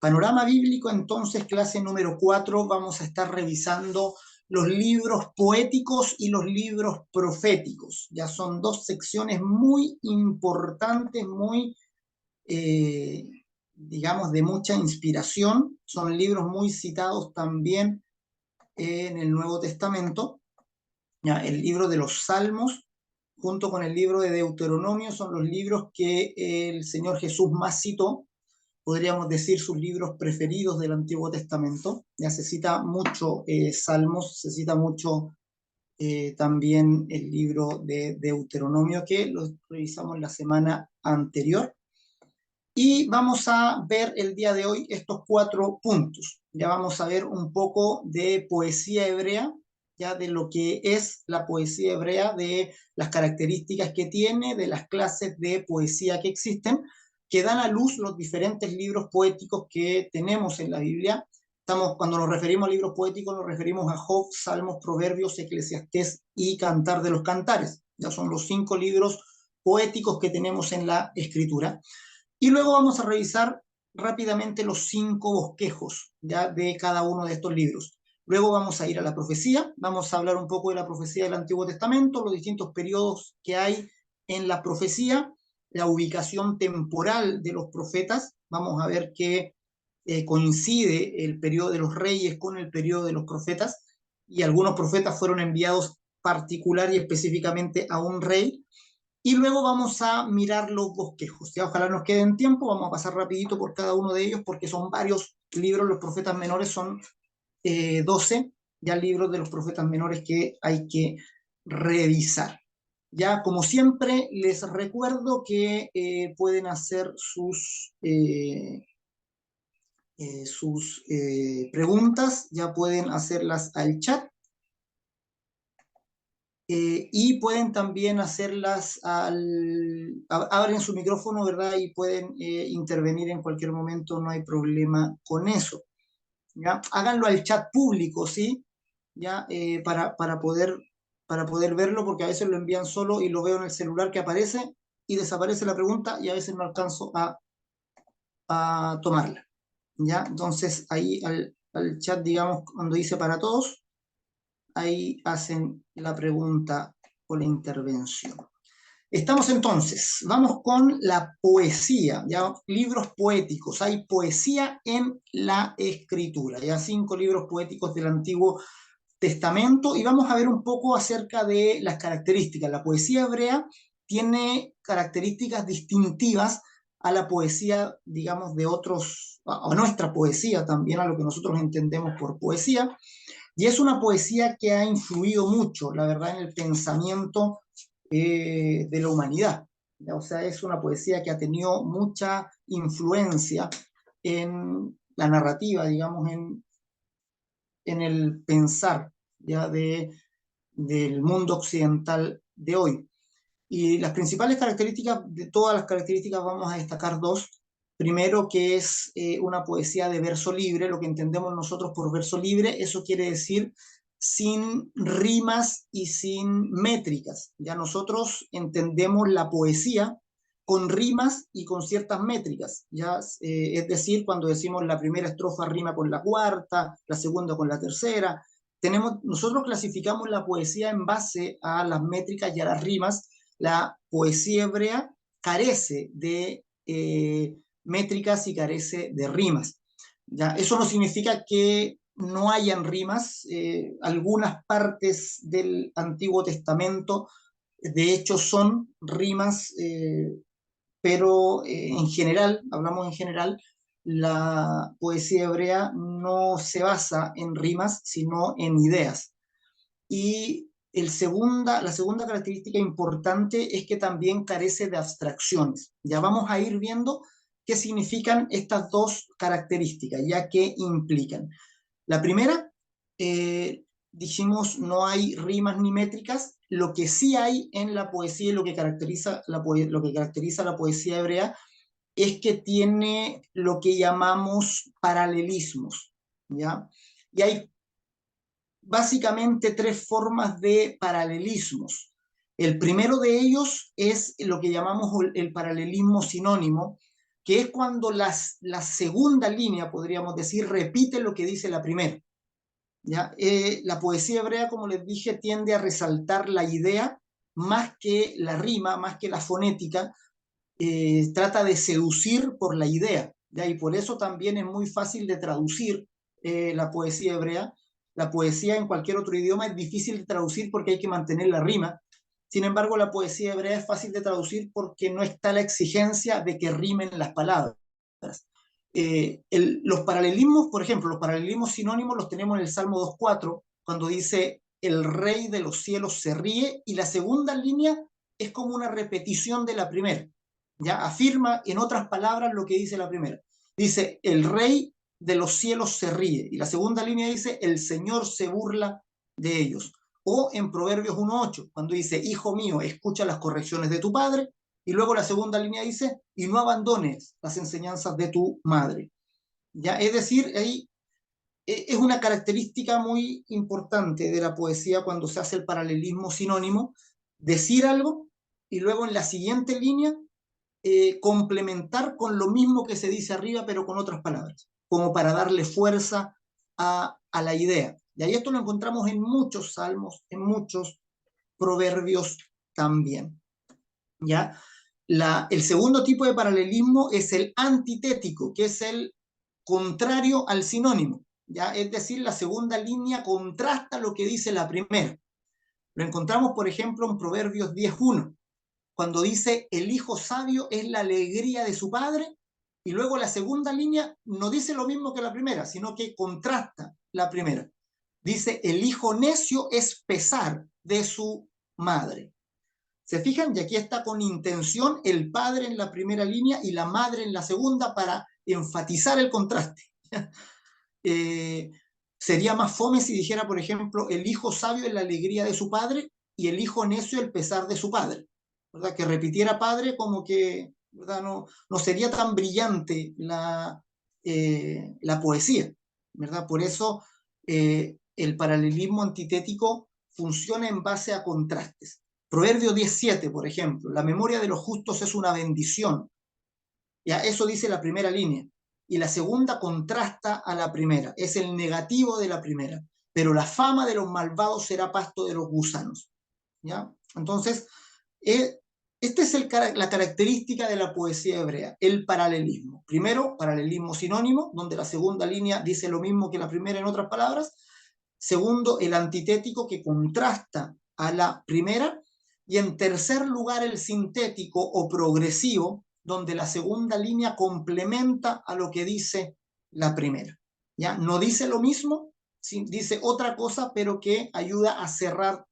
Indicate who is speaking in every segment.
Speaker 1: Panorama bíblico, entonces, clase número 4, vamos a estar revisando los libros poéticos y los libros proféticos. Ya son dos secciones muy importantes, muy, digamos, de mucha inspiración. Son libros muy citados también en el Nuevo Testamento. Ya, el libro de los Salmos, junto con el libro de Deuteronomio, son los libros que el Señor Jesús más citó. Podríamos decir sus libros preferidos del Antiguo Testamento. Ya se cita mucho Salmos, se cita mucho también el libro de Deuteronomio, que lo revisamos la semana anterior. Y vamos a ver el día de hoy estos 4 puntos. Ya vamos a ver un poco de poesía hebrea, ya de lo que es la poesía hebrea, de las características que tiene, de las clases de poesía que existen, que dan a luz los diferentes libros poéticos que tenemos en la Biblia. Cuando nos referimos a libros poéticos, nos referimos a Job, Salmos, Proverbios, Eclesiastés y Cantar de los Cantares. Ya son los 5 libros poéticos que tenemos en la Escritura. Y luego vamos a revisar rápidamente los 5 bosquejos ya de cada uno de estos libros. Luego vamos a ir a la profecía, vamos a hablar un poco de la profecía del Antiguo Testamento, los distintos periodos que hay en la profecía, la ubicación temporal de los profetas. Vamos a ver que coincide el periodo de los reyes con el periodo de los profetas, y algunos profetas fueron enviados particular y específicamente a un rey. Y luego vamos a mirar los bosquejos. Ya, ojalá nos quede en tiempo, vamos a pasar rapidito por cada uno de ellos porque son varios libros. Los profetas menores son 12 ya libros de los profetas menores que hay que revisar. Ya, como siempre, les recuerdo que pueden hacer sus preguntas, ya pueden hacerlas al chat. Y pueden también hacerlas abren su micrófono, ¿verdad? Y pueden intervenir en cualquier momento, no hay problema con eso. ¿Ya? Háganlo al chat público, ¿sí? ¿Ya? Para poder verlo, porque a veces lo envían solo y lo veo en el celular que aparece y desaparece la pregunta y a veces no alcanzo a tomarla. ¿Ya? Entonces ahí al chat, digamos, cuando dice para todos, ahí hacen la pregunta o la intervención. Estamos entonces, vamos con la poesía, ya libros poéticos. Hay poesía en la Escritura, ya 5 libros poéticos del Antiguo Testamento, y vamos a ver un poco acerca de las características. La poesía hebrea tiene características distintivas a la poesía, digamos, de otros, a nuestra poesía también, a lo que nosotros entendemos por poesía. Y es una poesía que ha influido mucho, la verdad, en el pensamiento de la humanidad. O sea, es una poesía que ha tenido mucha influencia en la narrativa, digamos, en el pensar ya del mundo occidental de hoy. Y las principales características, de todas las características, vamos a destacar 2. Primero, que es una poesía de verso libre, lo que entendemos nosotros por verso libre, eso quiere decir sin rimas y sin métricas. Ya nosotros entendemos la poesía con rimas y con ciertas métricas. Ya, es decir, cuando decimos la primera estrofa rima con la cuarta, la segunda con la tercera. Nosotros clasificamos la poesía en base a las métricas y a las rimas. La poesía hebrea carece de métricas y carece de rimas. ¿Ya? Eso no significa que no hayan rimas. Algunas partes del Antiguo Testamento, de hecho, son rimas, pero en general, hablamos en general, la poesía hebrea no se basa en rimas, sino en ideas. Y la segunda característica importante es que también carece de abstracciones. Ya vamos a ir viendo qué significan estas 2 características, ya que implican. La primera, dijimos, no hay rimas ni métricas. Lo que sí hay en la poesía y lo que caracteriza la poesía hebrea es que tiene lo que llamamos paralelismos, ¿ya? Y hay básicamente 3 formas de paralelismos. El primero de ellos es lo que llamamos el paralelismo sinónimo, que es cuando la segunda línea, podríamos decir, repite lo que dice la primera. ¿Ya? La poesía hebrea, como les dije, tiende a resaltar la idea más que la rima, más que la fonética, trata de seducir por la idea, ¿ya? Y por eso también es muy fácil de traducir la poesía hebrea. La poesía en cualquier otro idioma es difícil de traducir porque hay que mantener la rima. Sin embargo, la poesía hebrea es fácil de traducir porque no está la exigencia de que rimen las palabras. Los paralelismos, por ejemplo, los paralelismos sinónimos los tenemos en el Salmo 2.4, cuando dice, el rey de los cielos se ríe, y la segunda línea es como una repetición de la primera. Ya afirma en otras palabras lo que dice la primera. Dice, el rey de los cielos se ríe, y la segunda línea dice, el Señor se burla de ellos. O en Proverbios 1.8, cuando dice, hijo mío, escucha las correcciones de tu padre, y luego la segunda línea dice, y no abandones las enseñanzas de tu madre. ¿Ya? Es decir, ahí es una característica muy importante de la poesía cuando se hace el paralelismo sinónimo, decir algo y luego en la siguiente línea complementar con lo mismo que se dice arriba, pero con otras palabras, como para darle fuerza a la idea. Y ahí esto lo encontramos en muchos salmos, en muchos proverbios también. ¿Ya? El segundo tipo de paralelismo es el antitético, que es el contrario al sinónimo. ¿Ya? Es decir, la segunda línea contrasta lo que dice la primera. Lo encontramos, por ejemplo, en Proverbios 10.1, cuando dice, el hijo sabio es la alegría de su padre, y luego la segunda línea no dice lo mismo que la primera, sino que contrasta la primera. Dice, el hijo necio es pesar de su madre. ¿Se fijan? Y aquí está con intención el padre en la primera línea y la madre en la segunda para enfatizar el contraste. eh, Sería más fome si dijera, por ejemplo, el hijo sabio es la alegría de su padre y el hijo necio el pesar de su padre. ¿Verdad? Que repitiera padre como que, ¿verdad? No sería tan brillante la poesía. ¿Verdad? Por eso el paralelismo antitético funciona en base a contrastes. Proverbio 17, por ejemplo, la memoria de los justos es una bendición. Ya, eso dice la primera línea. Y la segunda contrasta a la primera, es el negativo de la primera. Pero la fama de los malvados será pasto de los gusanos. ¿Ya? Entonces, esta es la característica de la poesía hebrea, el paralelismo. Primero, paralelismo sinónimo, donde la segunda línea dice lo mismo que la primera en otras palabras. Segundo, el antitético que contrasta a la primera. Y en tercer lugar, el sintético o progresivo, donde la segunda línea complementa a lo que dice la primera. ¿Ya? No dice lo mismo, dice otra cosa, pero que ayuda a cerrar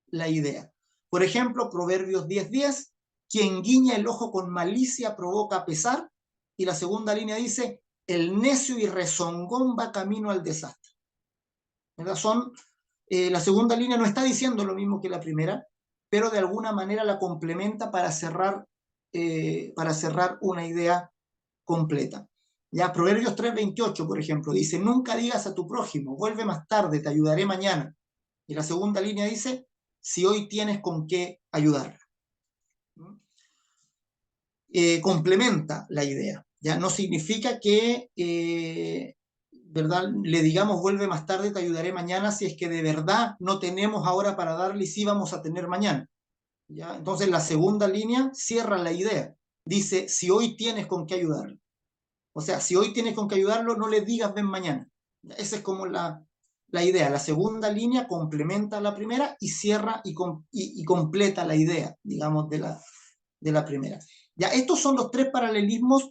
Speaker 1: la idea. Por ejemplo, Proverbios 10:10, quien guiña el ojo con malicia provoca pesar, y la segunda línea dice, el necio y rezongón va camino al desastre. ¿Verdad? La segunda línea no está diciendo lo mismo que la primera, pero de alguna manera la complementa para cerrar una idea completa. Ya, Proverbios 3:28, por ejemplo, dice, nunca digas a tu prójimo, vuelve más tarde, te ayudaré mañana. Y la segunda línea dice, si hoy tienes con qué ayudar. Complementa la idea. Ya no significa que, ¿verdad? Le digamos vuelve más tarde, te ayudaré mañana, si es que de verdad no tenemos ahora para darle y sí vamos a tener mañana. ¿Ya? Entonces la segunda línea cierra la idea. Dice, si hoy tienes con qué ayudarlo. O sea, si hoy tienes con qué ayudarlo, no le digas ven mañana. Esa es como la idea. La segunda línea complementa la primera y cierra y completa la idea, digamos, de la primera. Ya, estos son los tres paralelismos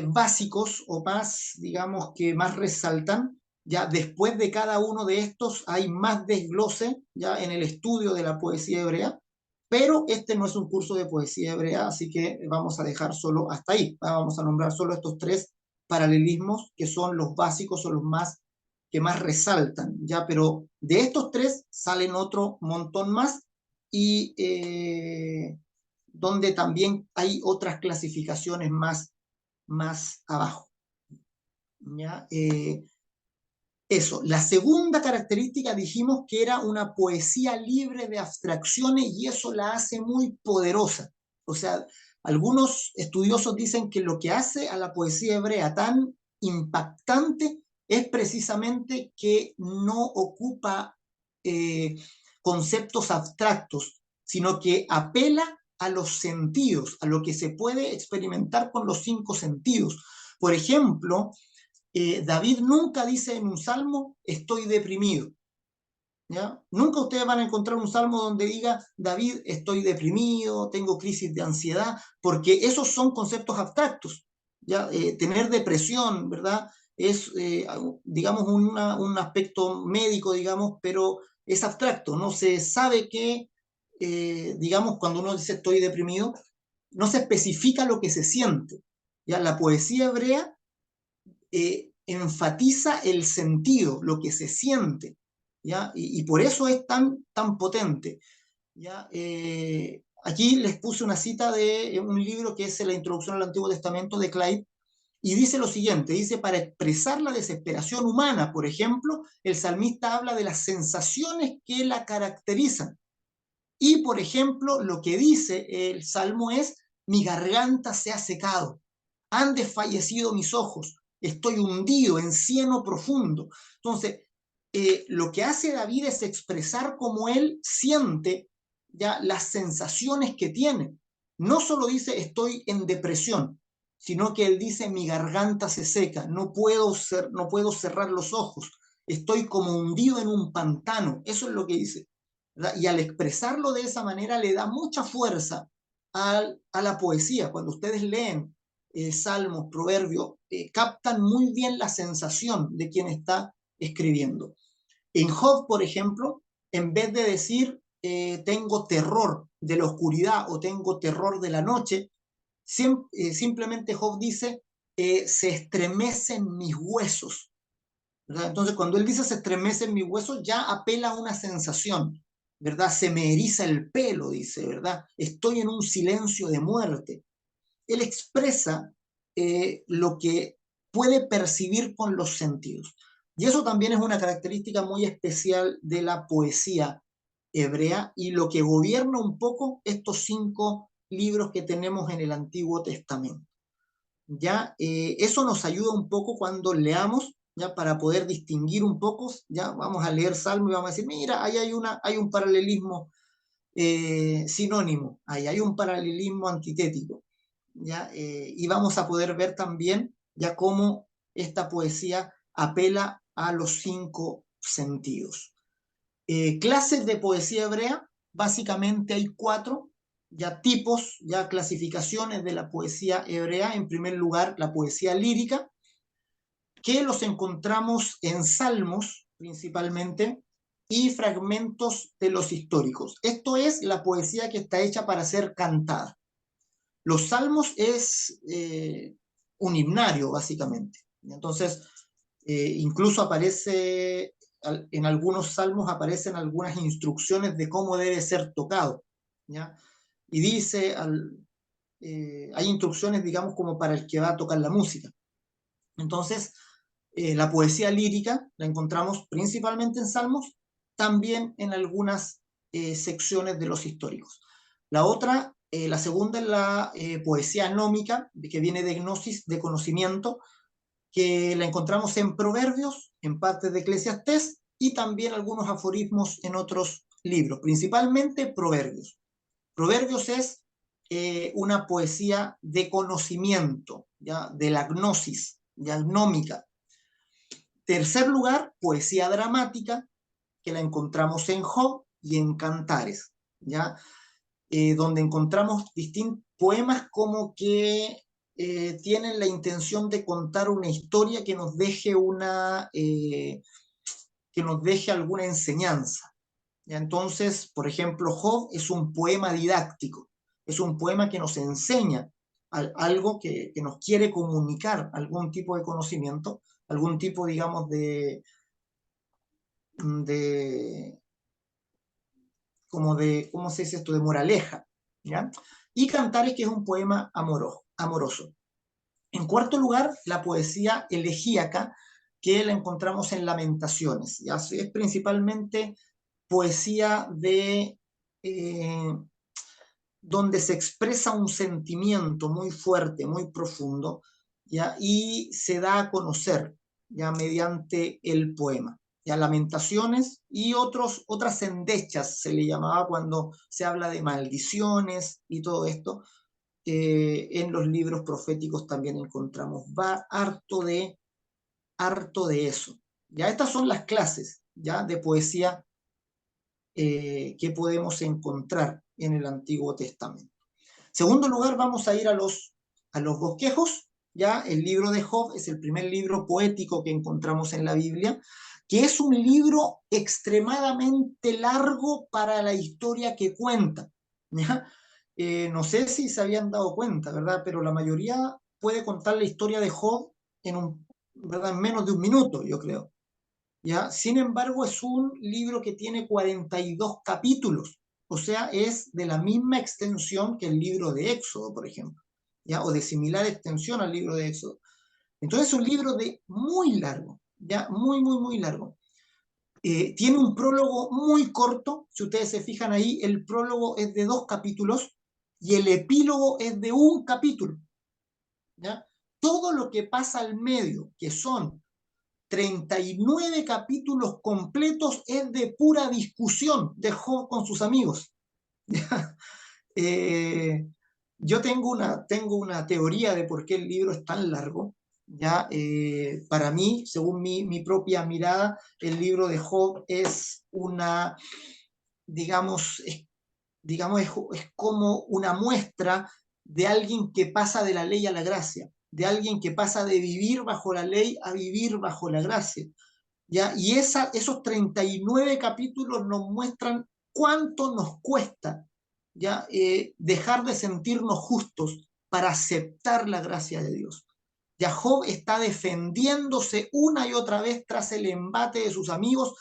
Speaker 1: básicos o más, digamos, que más resaltan. Ya después de cada uno de estos hay más desglose ya en el estudio de la poesía hebrea, pero este no es un curso de poesía hebrea, así que vamos a dejar solo hasta ahí. Vamos a nombrar solo estos tres paralelismos que son los básicos o los más que más resaltan, ya, pero de estos tres salen otro montón más y donde también hay otras clasificaciones más abajo. ¿Ya? Eso. La segunda característica dijimos que era una poesía libre de abstracciones y eso la hace muy poderosa. O sea, Algunos estudiosos dicen que lo que hace a la poesía hebrea tan impactante es precisamente que no ocupa eh, conceptos abstractos, sino que apela a los sentidos, a lo que se puede experimentar con los 5 sentidos. Por ejemplo, David nunca dice en un salmo, estoy deprimido. ¿Ya? Nunca ustedes van a encontrar un salmo donde diga, David, estoy deprimido, tengo crisis de ansiedad, porque esos son conceptos abstractos. ¿Ya? Tener depresión, ¿verdad? Es, digamos, un aspecto médico, digamos, pero es abstracto. No se sabe que, digamos, cuando uno dice estoy deprimido, no se especifica lo que se siente. ¿Ya? La poesía hebrea enfatiza el sentido, lo que se siente, ¿ya? Y por eso es tan potente, ¿ya? Aquí les puse una cita de un libro que es La Introducción al Antiguo Testamento de Clyde, y dice lo siguiente, dice, para expresar la desesperación humana, por ejemplo, el salmista habla de las sensaciones que la caracterizan. Y, por ejemplo, lo que dice el Salmo es, mi garganta se ha secado, han desfallecido mis ojos, estoy hundido en cieno profundo. Entonces, lo que hace David es expresar cómo él siente ya las sensaciones que tiene. No solo dice estoy en depresión, sino que él dice mi garganta se seca, no puedo cerrar los ojos, estoy como hundido en un pantano. Eso es lo que dice. ¿Verdad? Y al expresarlo de esa manera le da mucha fuerza a la poesía. Cuando ustedes leen salmos, proverbios, captan muy bien la sensación de quien está escribiendo. En Job, por ejemplo, en vez de decir tengo terror de la oscuridad o tengo terror de la noche, simplemente Job dice se estremecen mis huesos. ¿Verdad? Entonces, cuando él dice se estremecen mis huesos, ya apela a una sensación, ¿verdad? Se me eriza el pelo, dice, ¿verdad? Estoy en un silencio de muerte. Él expresa lo que puede percibir con los sentidos. Y eso también es una característica muy especial de la poesía hebrea y lo que gobierna un poco estos 5 libros que tenemos en el Antiguo Testamento. ¿Ya? Eso nos ayuda un poco cuando leamos, ¿ya? Para poder distinguir un poco, ¿ya? Vamos a leer Salmo y vamos a decir, mira, ahí hay un paralelismo sinónimo, ahí hay un paralelismo antitético, ¿ya? Y vamos a poder ver también ya cómo esta poesía apela a los 5 sentidos. Clases de poesía hebrea, básicamente hay 4, ya tipos, ya clasificaciones de la poesía hebrea. En primer lugar, la poesía lírica, que los encontramos en salmos principalmente y fragmentos de los históricos. Esto es la poesía que está hecha para ser cantada. Los salmos es un himnario, básicamente. Entonces, incluso aparece, en algunos salmos aparecen algunas instrucciones de cómo debe ser tocado. ¿Ya? Y dice, hay instrucciones, digamos, como para el que va a tocar la música. Entonces, la poesía lírica la encontramos principalmente en salmos, también en algunas secciones de los históricos. La segunda es la poesía gnómica, que viene de gnosis, de conocimiento, que la encontramos en Proverbios, en partes de Eclesiastés y también algunos aforismos en otros libros, principalmente Proverbios. Proverbios es una poesía de conocimiento, ¿ya? De la gnosis, ya gnómica. Tercer lugar, poesía dramática, que la encontramos en Job y en Cantares, ¿ya? Donde encontramos distintos poemas como que tienen la intención de contar una historia que nos deje que nos deje alguna enseñanza. ¿Ya? Entonces, por ejemplo, Job es un poema didáctico, es un poema que nos enseña algo que nos quiere comunicar, algún tipo de conocimiento, algún tipo, digamos, de ¿cómo se dice esto? De moraleja, ¿ya? Y Cantares, que es un poema amoroso. En cuarto lugar, la poesía elegíaca, que la encontramos en Lamentaciones, ¿ya? Es principalmente poesía donde se expresa un sentimiento muy fuerte, muy profundo, ¿ya? Y se da a conocer ya mediante el poema. Ya lamentaciones y otras endechas se le llamaba cuando se habla de maldiciones y todo esto. En los libros proféticos también encontramos, va harto de eso. Ya estas son las clases ya de poesía que podemos encontrar en el Antiguo Testamento. Segundo lugar, vamos a ir a los bosquejos. Ya el libro de Job es el primer libro poético que encontramos en la Biblia, que es un libro extremadamente largo para la historia que cuenta. ¿Ya? No sé si se habían dado cuenta, ¿verdad? Pero la mayoría puede contar la historia de Job ¿verdad? En menos de un minuto, yo creo. ¿Ya? Sin embargo, es un libro que tiene 42 capítulos, o sea, es de la misma extensión que el libro de Éxodo, por ejemplo, ¿ya? O de similar extensión al libro de Éxodo. Entonces es un libro de muy largo, ya muy largo. Tiene un prólogo muy corto, si ustedes se fijan ahí, el prólogo es de 2 capítulos y el epílogo es de 1 capítulo, ¿ya? Todo lo que pasa al medio, que son 39 capítulos completos, es de pura discusión de Job con sus amigos. eh, yo tengo una teoría de por qué el libro es tan largo. ¿Ya? Para mí, según mi propia mirada, el libro de Job es digamos, es como una muestra de alguien que pasa de la ley a la gracia, de alguien que pasa de vivir bajo la ley a vivir bajo la gracia. ¿Ya? Y esos 39 capítulos nos muestran cuánto nos cuesta, ¿ya? Dejar de sentirnos justos para aceptar la gracia de Dios. Ya Job está defendiéndose una y otra vez tras el embate de sus amigos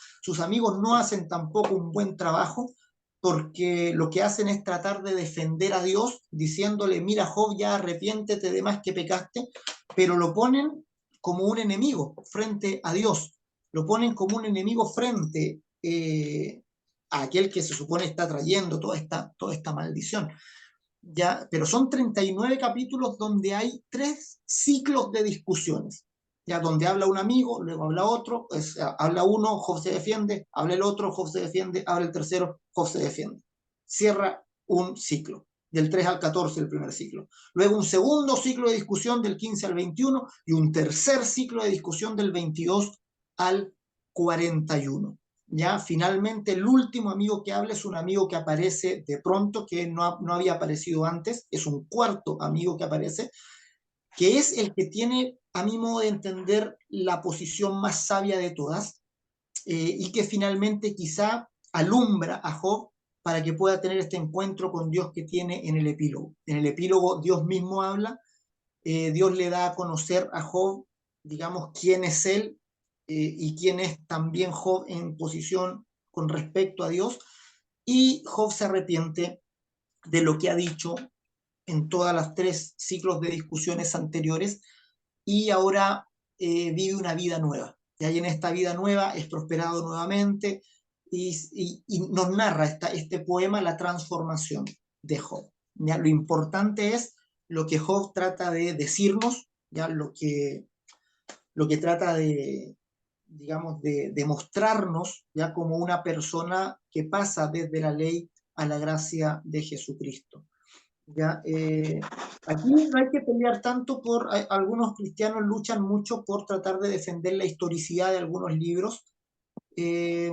Speaker 1: no hacen tampoco un buen trabajo, porque lo que hacen es tratar de defender a Dios, diciéndole, mira Job, ya arrepiéntete de más que pecaste, pero lo ponen como un enemigo frente a Dios, lo ponen como un enemigo frente a aquel que se supone está trayendo toda esta maldición. ¿Ya? Pero son 39 capítulos donde hay 3 ciclos de discusiones, ¿ya? Donde habla un amigo, luego habla otro, habla uno, Job se defiende, habla el otro, Job se defiende, habla el tercero, Job se defiende. Cierra un ciclo, del 3 al 14 el primer ciclo. Luego un segundo ciclo de discusión del 15 al 21 y un tercer ciclo de discusión del 22 al 41. ¿Ya? Finalmente, el último amigo que habla es un amigo que aparece de pronto, que no había aparecido antes, es un cuarto amigo que aparece, que es el que tiene, a mi modo de entender, la posición más sabia de todas, y que finalmente quizá alumbra a Job para que pueda tener este encuentro con Dios que tiene en el epílogo. En el epílogo Dios mismo habla, Dios le da a conocer a Job, digamos, quién es él, y quién es también Job en posición con respecto a Dios, y Job se arrepiente de lo que ha dicho en todas las 3 ciclos de discusiones anteriores, y ahora vive una vida nueva. Y ahí en esta vida nueva es prosperado nuevamente, y nos narra este poema la transformación de Job. ¿Ya? Lo importante es lo que Job trata de decirnos, ¿ya? Lo que trata de, digamos, de mostrarnos ya como una persona que pasa desde la ley a la gracia de Jesucristo. ¿Ya? Aquí no hay que pelear tanto algunos cristianos luchan mucho por tratar de defender la historicidad de algunos libros, eh,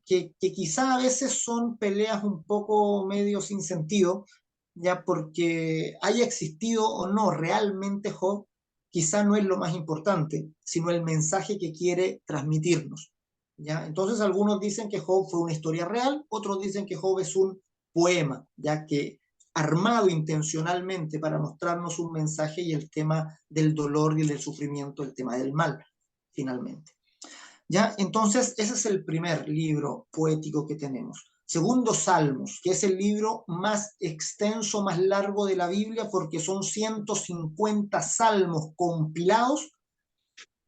Speaker 1: que quizá a veces son peleas un poco medio sin sentido, ya porque haya existido o no realmente Job, quizá no es lo más importante, sino el mensaje que quiere transmitirnos. ¿Ya? Entonces algunos dicen que Job fue una historia real, otros dicen que Job es un poema, ya que armado intencionalmente para mostrarnos un mensaje y el tema del dolor y del sufrimiento, el tema del mal, finalmente. ¿Ya? Entonces, ese es el primer libro poético que tenemos. Segundo, Salmos, que es el libro más extenso, más largo de la Biblia, porque son 150 salmos compilados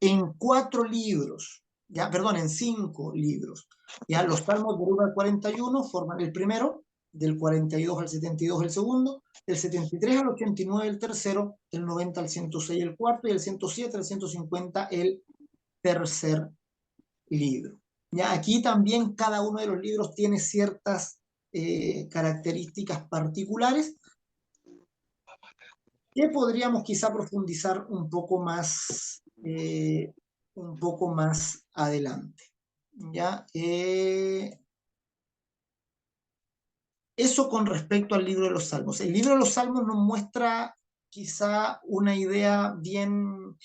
Speaker 1: en 4 libros, ¿ya? Perdón, en 5 libros. ¿Ya? Los salmos de 1 al 41 forman el primero, del 42 al 72 el segundo, del 73 al 89 el tercero, del 90 al 106 el cuarto y del 107 al 150 el tercer libro. Ya aquí también cada uno de los libros tiene ciertas características particulares que podríamos quizá profundizar un poco más adelante. ¿Ya? Eso con respecto al libro de los Salmos. El libro de los Salmos nos muestra quizá una idea bien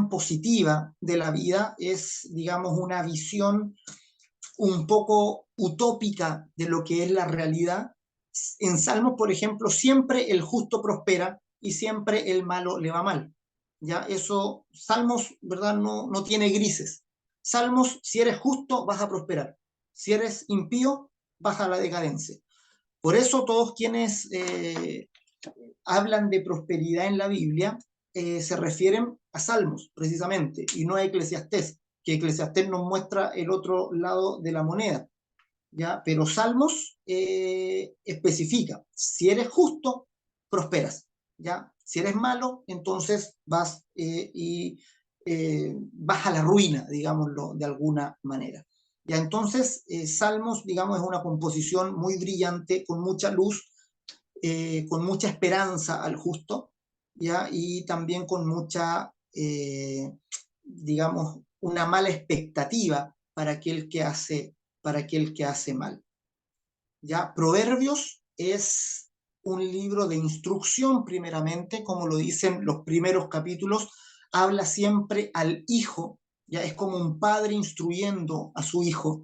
Speaker 1: positiva de la vida, es, digamos, una visión un poco utópica de lo que es la realidad. En Salmos, por ejemplo, siempre el justo prospera y siempre el malo le va mal. Ya eso, Salmos, ¿verdad? No tiene grises. Salmos, si eres justo, vas a prosperar. Si eres impío, vas a la decadencia. Por eso todos quienes hablan de prosperidad en la Biblia se refieren a Salmos, precisamente, y no a Eclesiastés, que Eclesiastés nos muestra el otro lado de la moneda. ¿Ya? Pero Salmos especifica, si eres justo, prosperas. ¿Ya? Si eres malo, entonces vas a la ruina, digámoslo de alguna manera. ¿Ya? Entonces, Salmos, digamos, es una composición muy brillante, con mucha luz, con mucha esperanza al justo, ¿ya? Y también con mucha, digamos, una mala expectativa para aquel que hace mal. ¿Ya? Proverbios es un libro de instrucción, primeramente, como lo dicen los primeros capítulos, habla siempre al hijo, ya es como un padre instruyendo a su hijo,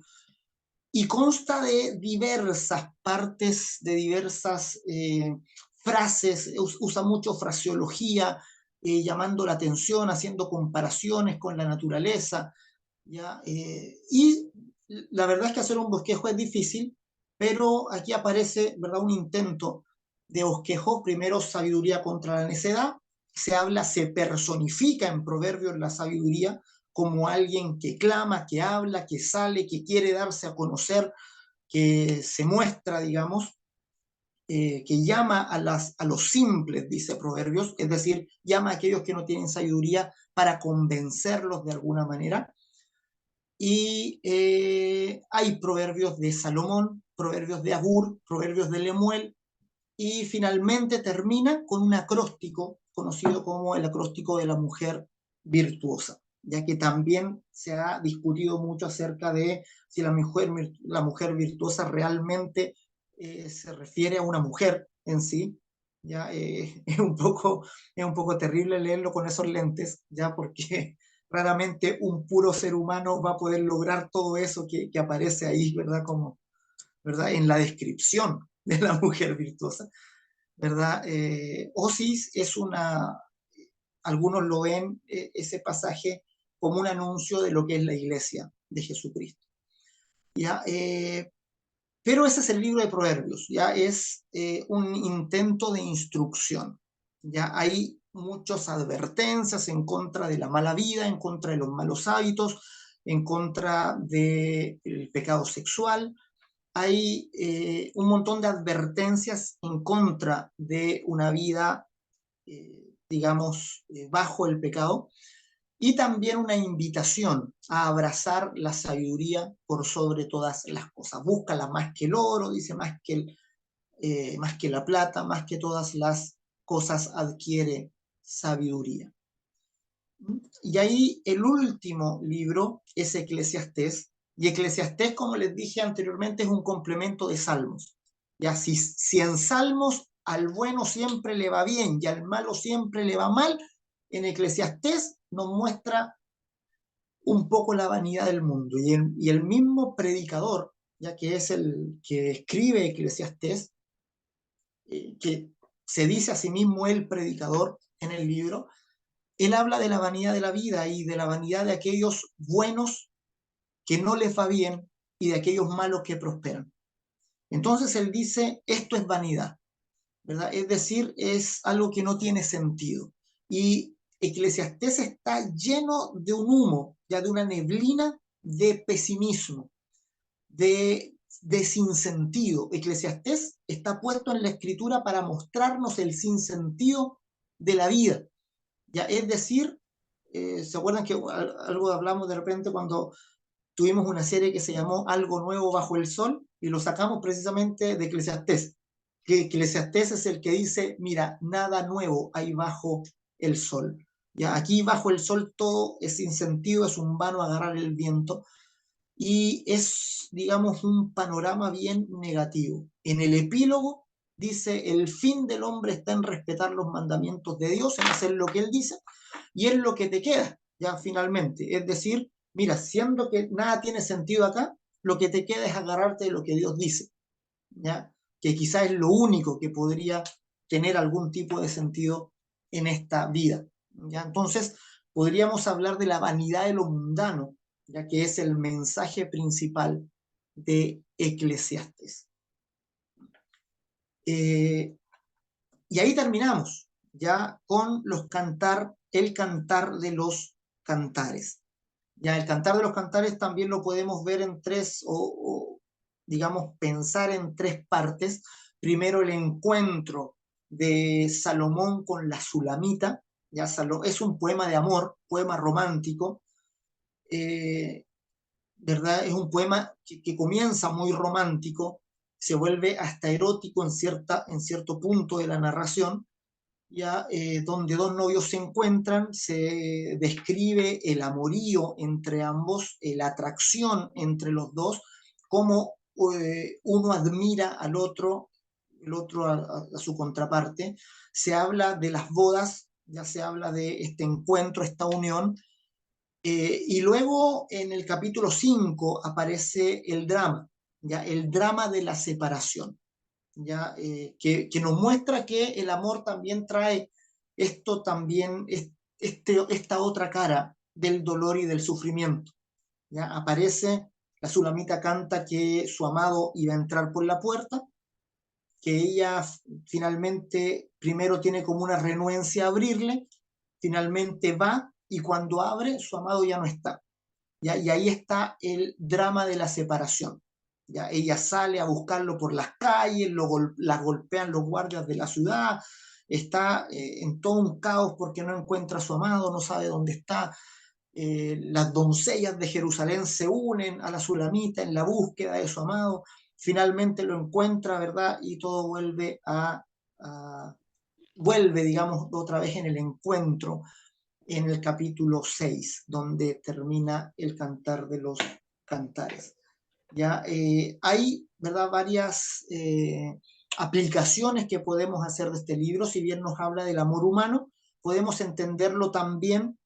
Speaker 1: y consta de diversas partes, de diversas frases, usa mucho fraseología, llamando la atención, haciendo comparaciones con la naturaleza, ¿ya? Y la verdad es que hacer un bosquejo es difícil, pero aquí aparece, ¿verdad?, un intento de bosquejo, primero sabiduría contra la necedad, se personifica en Proverbios la sabiduría como alguien que clama, que habla, que sale, que quiere darse a conocer, que se muestra, digamos, que llama a los simples, dice Proverbios, es decir, llama a aquellos que no tienen sabiduría para convencerlos de alguna manera. Y hay proverbios de Salomón, proverbios de Agur, proverbios de Lemuel, y finalmente termina con un acróstico conocido como el acróstico de la mujer virtuosa, ya que también se ha discutido mucho acerca de si la mujer virtuosa realmente se refiere a una mujer en sí. Ya es un poco terrible leerlo con esos lentes, ya porque raramente un puro ser humano va a poder lograr todo eso que aparece ahí, ¿verdad? Como, ¿verdad? En la descripción de la mujer virtuosa, ¿verdad? Osis es algunos lo ven ese pasaje como un anuncio de lo que es la iglesia de Jesucristo. ¿Ya? Pero ese es el libro de Proverbios, ya es un intento de instrucción. Ya hay muchas advertencias en contra de la mala vida, en contra de los malos hábitos, en contra del pecado sexual. Hay un montón de advertencias en contra de una vida, digamos, bajo el pecado, y también una invitación a abrazar la sabiduría por sobre todas las cosas. Búscala más que el oro, dice, más que la plata, más que todas las cosas adquiere sabiduría. Y ahí el último libro es Eclesiastés, y Eclesiastés, como les dije anteriormente, es un complemento de Salmos. Ya si en Salmos al bueno siempre le va bien y al malo siempre le va mal, en Eclesiastés nos muestra un poco la vanidad del mundo. Y el mismo predicador, ya que es el que escribe Eclesiastés, que se dice a sí mismo el predicador en el libro, él habla de la vanidad de la vida y de la vanidad de aquellos buenos que no les va bien y de aquellos malos que prosperan. Entonces él dice, esto es vanidad, ¿verdad? Es decir, es algo que no tiene sentido. Y Eclesiastés está lleno de un humo, ya de una neblina de pesimismo, de de sinsentido. Eclesiastés está puesto en la escritura para mostrarnos el sinsentido de la vida. ¿Ya? Es decir, ¿se acuerdan que algo hablamos de repente cuando tuvimos una serie que se llamó Algo Nuevo Bajo el Sol? Y lo sacamos precisamente de Eclesiastés. Que Eclesiastés es el que dice, mira, nada nuevo hay bajo el sol. ¿Ya? Aquí bajo el sol todo es sinsentido, es un vano agarrar el viento, y es, digamos, un panorama bien negativo. En el epílogo dice, el fin del hombre está en respetar los mandamientos de Dios, en hacer lo que Él dice, y es lo que te queda, ya finalmente. Es decir, mira, siendo que nada tiene sentido acá, lo que te queda es agarrarte de lo que Dios dice, ¿ya? Que quizás es lo único que podría tener algún tipo de sentido en esta vida, ¿ya? Entonces, podríamos hablar de la vanidad de lo mundano, ya que es el mensaje principal de Eclesiastes. Y ahí terminamos, ya con el cantar de los cantares. Ya el cantar de los cantares también lo podemos ver en tres, digamos, pensar en tres partes. Primero, el encuentro de Salomón con la Sulamita. Ya es un poema de amor, poema romántico, eh, ¿verdad? Es un poema que comienza muy romántico, se vuelve hasta erótico en cierto punto de la narración, ya donde dos novios se encuentran, se describe el amorío entre ambos, la atracción entre los dos, cómo uno admira al otro, el otro a su contraparte. Se habla de las bodas, ya se habla de este encuentro, esta unión, y luego en el capítulo 5 aparece el drama, ya el drama de la separación, ya que nos muestra que el amor también trae esto también, esta otra cara del dolor y del sufrimiento. Ya aparece, la Sulamita canta que su amado iba a entrar por la puerta, que ella finalmente primero tiene como una renuencia a abrirle, finalmente va y cuando abre su amado ya no está. ¿Ya? Y ahí está el drama de la separación. ¿Ya? Ella sale a buscarlo por las calles, la golpean los guardias de la ciudad, está en todo un caos porque no encuentra a su amado, no sabe dónde está. Las doncellas de Jerusalén se unen a la Sulamita en la búsqueda de su amado, finalmente lo encuentra, ¿verdad? Y todo vuelve, digamos, otra vez en el encuentro en el capítulo 6, donde termina el cantar de los cantares. ¿Ya? Hay, ¿verdad?, varias aplicaciones que podemos hacer de este libro. Si bien nos habla del amor humano, podemos entenderlo también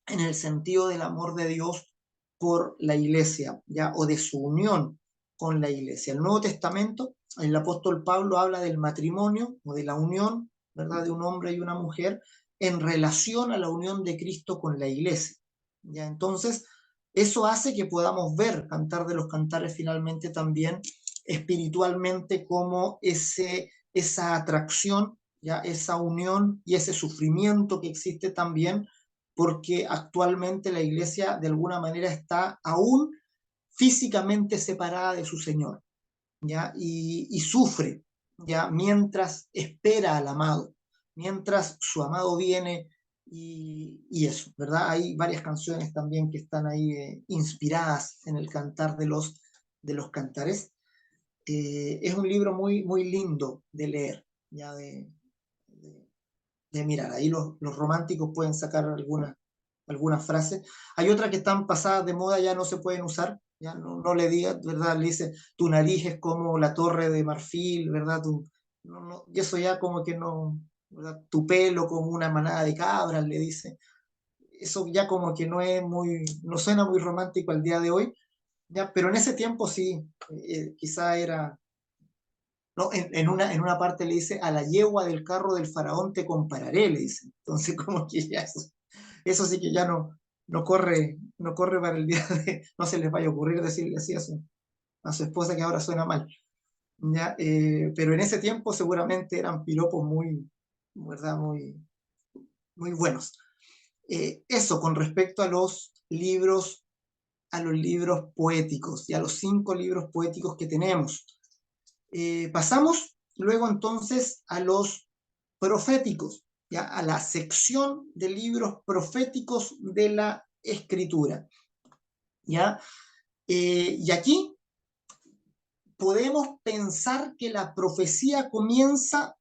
Speaker 1: en el sentido del amor de Dios por la iglesia, ¿ya? O de su unión con la iglesia. El Nuevo Testamento, el apóstol Pablo habla del matrimonio o de la unión, ¿verdad?, de un hombre y una mujer en relación a la unión de Cristo con la iglesia. ¿Ya? Entonces, eso hace que podamos ver Cantar de los Cantares finalmente también espiritualmente como esa atracción, ¿ya? Esa unión y ese sufrimiento que existe también porque actualmente la iglesia de alguna manera está aún físicamente separada de su Señor, ¿ya? Y sufre, ¿ya? Mientras espera al amado, mientras su amado viene y eso, ¿verdad? Hay varias canciones también que están ahí inspiradas en el cantar de los cantares. Es un libro muy, muy lindo de leer, ya de mirar. Ahí los románticos pueden sacar algunas frases. Hay otras que están pasadas de moda, ya no se pueden usar, ya no le digas, ¿verdad? Le dice, tu nariz es como la torre de marfil, ¿verdad? Y eso ya como que no, ¿verdad? Tu pelo como una manada de cabras, le dice. Eso ya como que no suena muy romántico al día de hoy, ya, pero en ese tiempo sí, quizá era, no, en una parte le dice, a la yegua del carro del faraón te compararé, le dice. Entonces, como que ya eso sí que ya no corre para el día de, no se les vaya a ocurrir decirle así a su esposa que ahora suena mal. ¿Ya? Pero en ese tiempo seguramente eran piropos muy, ¿verdad? Muy, muy buenos. Eso con respecto a los libros a los libros poéticos y a los 5 libros poéticos que tenemos. Pasamos luego entonces a los proféticos, ¿ya? A la sección de libros proféticos de la Escritura, ¿ya? Y aquí podemos pensar que la profecía comienza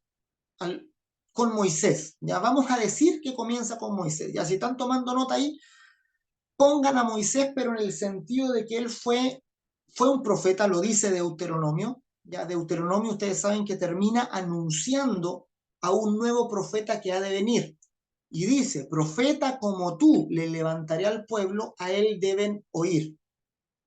Speaker 1: con Moisés. Ya vamos a decir que comienza con Moisés. Ya si están tomando nota ahí, pongan a Moisés, pero en el sentido de que él fue un profeta, lo dice Deuteronomio. Ya Deuteronomio, ustedes saben que termina anunciando a un nuevo profeta que ha de venir. Y dice, profeta como tú le levantaré al pueblo, a él deben oír.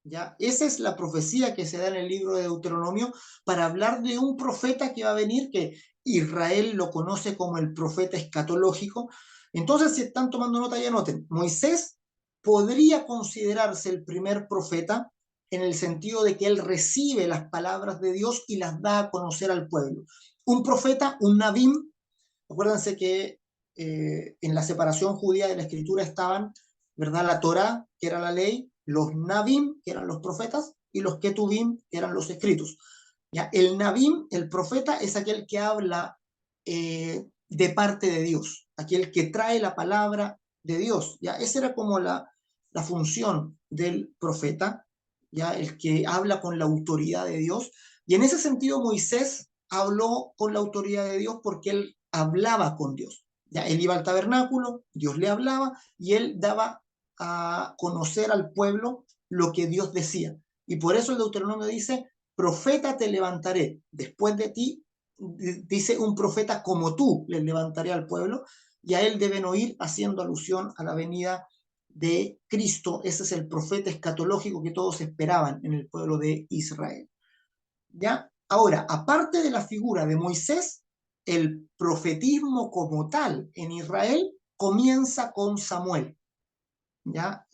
Speaker 1: ¿Ya? Esa es la profecía que se da en el libro de Deuteronomio para hablar de un profeta que va a venir, que Israel lo conoce como el profeta escatológico. Entonces, si están tomando nota, ya noten, Moisés podría considerarse el primer profeta en el sentido de que él recibe las palabras de Dios y las da a conocer al pueblo. Un profeta, un nabim, acuérdense que en la separación judía de la escritura estaban, ¿verdad? La Torá, que era la ley, los Nabim, que eran los profetas, y los Ketubim, que eran los escritos. ¿Ya? El Nabim, el profeta, es aquel que habla de parte de Dios, aquel que trae la palabra de Dios. ¿Ya? Esa era como la función del profeta, ¿ya? El que habla con la autoridad de Dios. Y en ese sentido Moisés habló con la autoridad de Dios porque él hablaba con Dios. ¿Ya? Él iba al tabernáculo, Dios le hablaba y él daba a conocer al pueblo lo que Dios decía. Y por eso el Deuteronomio dice, profeta te levantaré, después de ti, dice un profeta como tú, le levantaré al pueblo, y a él deben oír haciendo alusión a la venida de Cristo. Ese es el profeta escatológico que todos esperaban en el pueblo de Israel. ¿Ya? Ahora, aparte de la figura de Moisés, el profetismo como tal en Israel comienza con Samuel. ¿Ya?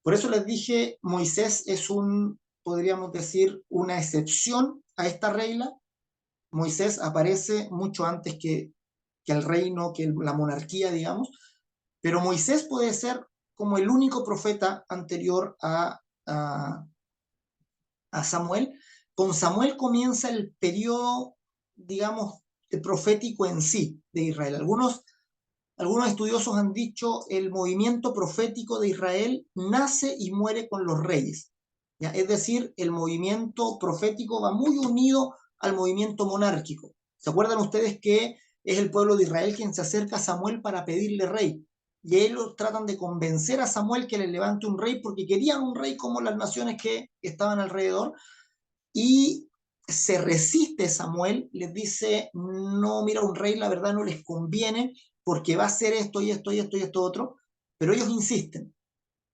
Speaker 1: Por eso les dije, Moisés es podríamos decir, una excepción a esta regla. Moisés aparece mucho antes que el reino, que la monarquía, digamos, pero Moisés puede ser como el único profeta anterior a Samuel. Con Samuel comienza el periodo, digamos, profético en sí de Israel. Algunos estudiosos han dicho el movimiento profético de Israel nace y muere con los reyes. ¿Ya? Es decir, el movimiento profético va muy unido al movimiento monárquico. ¿Se acuerdan ustedes que es el pueblo de Israel quien se acerca a Samuel para pedirle rey? Y ellos tratan de convencer a Samuel que le levante un rey porque querían un rey como las naciones que estaban alrededor. Y se resiste Samuel, les dice, no, mira, un rey la verdad no les conviene porque va a hacer esto y esto y esto y esto otro, pero ellos insisten.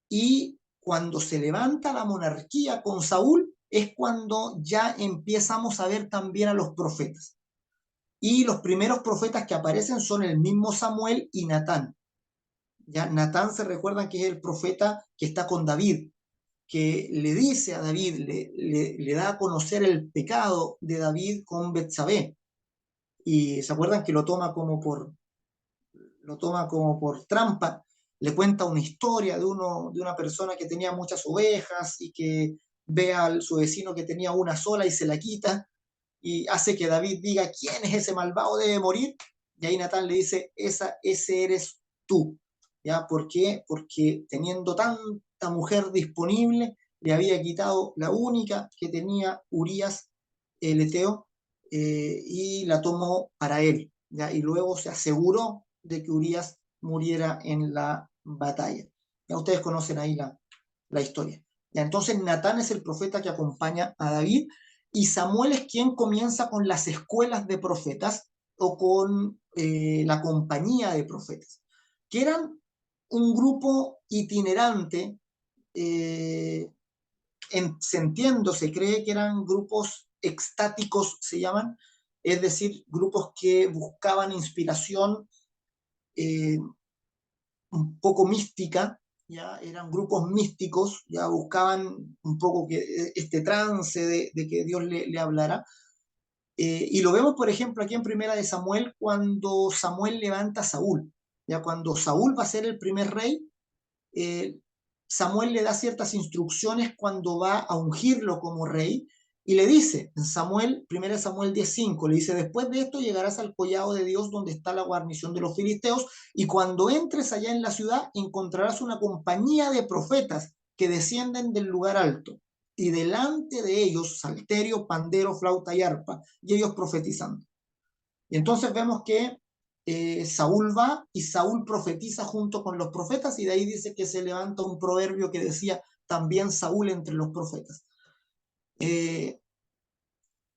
Speaker 1: Y cuando se levanta la monarquía con Saúl, es cuando ya empezamos a ver también a los profetas. Y los primeros profetas que aparecen son el mismo Samuel y Natán. Ya Natán se recuerdan que es el profeta que está con David, que le dice a David, le da a conocer el pecado de David con Betsabé. Y se acuerdan que lo toma como por trampa, le cuenta una historia de una persona que tenía muchas ovejas y que ve a su vecino que tenía una sola y se la quita y hace que David diga, ¿quién es ese malvado? Debe morir. Y ahí Natán le dice, ese eres tú. ¿Ya? ¿Por qué? Porque teniendo tanta mujer disponible, le había quitado la única que tenía Urías, el Eteo, y la tomó para él. ¿Ya? Y luego se aseguró de que Urías muriera en la batalla. Ya ustedes conocen ahí la historia. ¿Ya? Entonces Natán es el profeta que acompaña a David y Samuel es quien comienza con las escuelas de profetas o con la compañía de profetas, que eran un grupo itinerante, se entiende, se cree que eran grupos extáticos, se llaman, es decir, grupos que buscaban inspiración un poco mística, ya eran grupos místicos, ya buscaban un poco este trance de que Dios le hablara. Y lo vemos, por ejemplo, aquí en Primera de Samuel, cuando Samuel levanta a Saúl. Ya cuando Saúl va a ser el primer rey, eh, Samuel le da ciertas instrucciones cuando va a ungirlo como rey, y le dice, en Samuel, 1 Samuel 10:5, le dice, después de esto llegarás al collado de Dios donde está la guarnición de los filisteos, y cuando entres allá en la ciudad encontrarás una compañía de profetas que descienden del lugar alto, y delante de ellos salterio, pandero, flauta y arpa, y ellos profetizando. Y entonces vemos que Saúl va y Saúl profetiza junto con los profetas, y de ahí dice que se levanta un proverbio que decía también Saúl entre los profetas.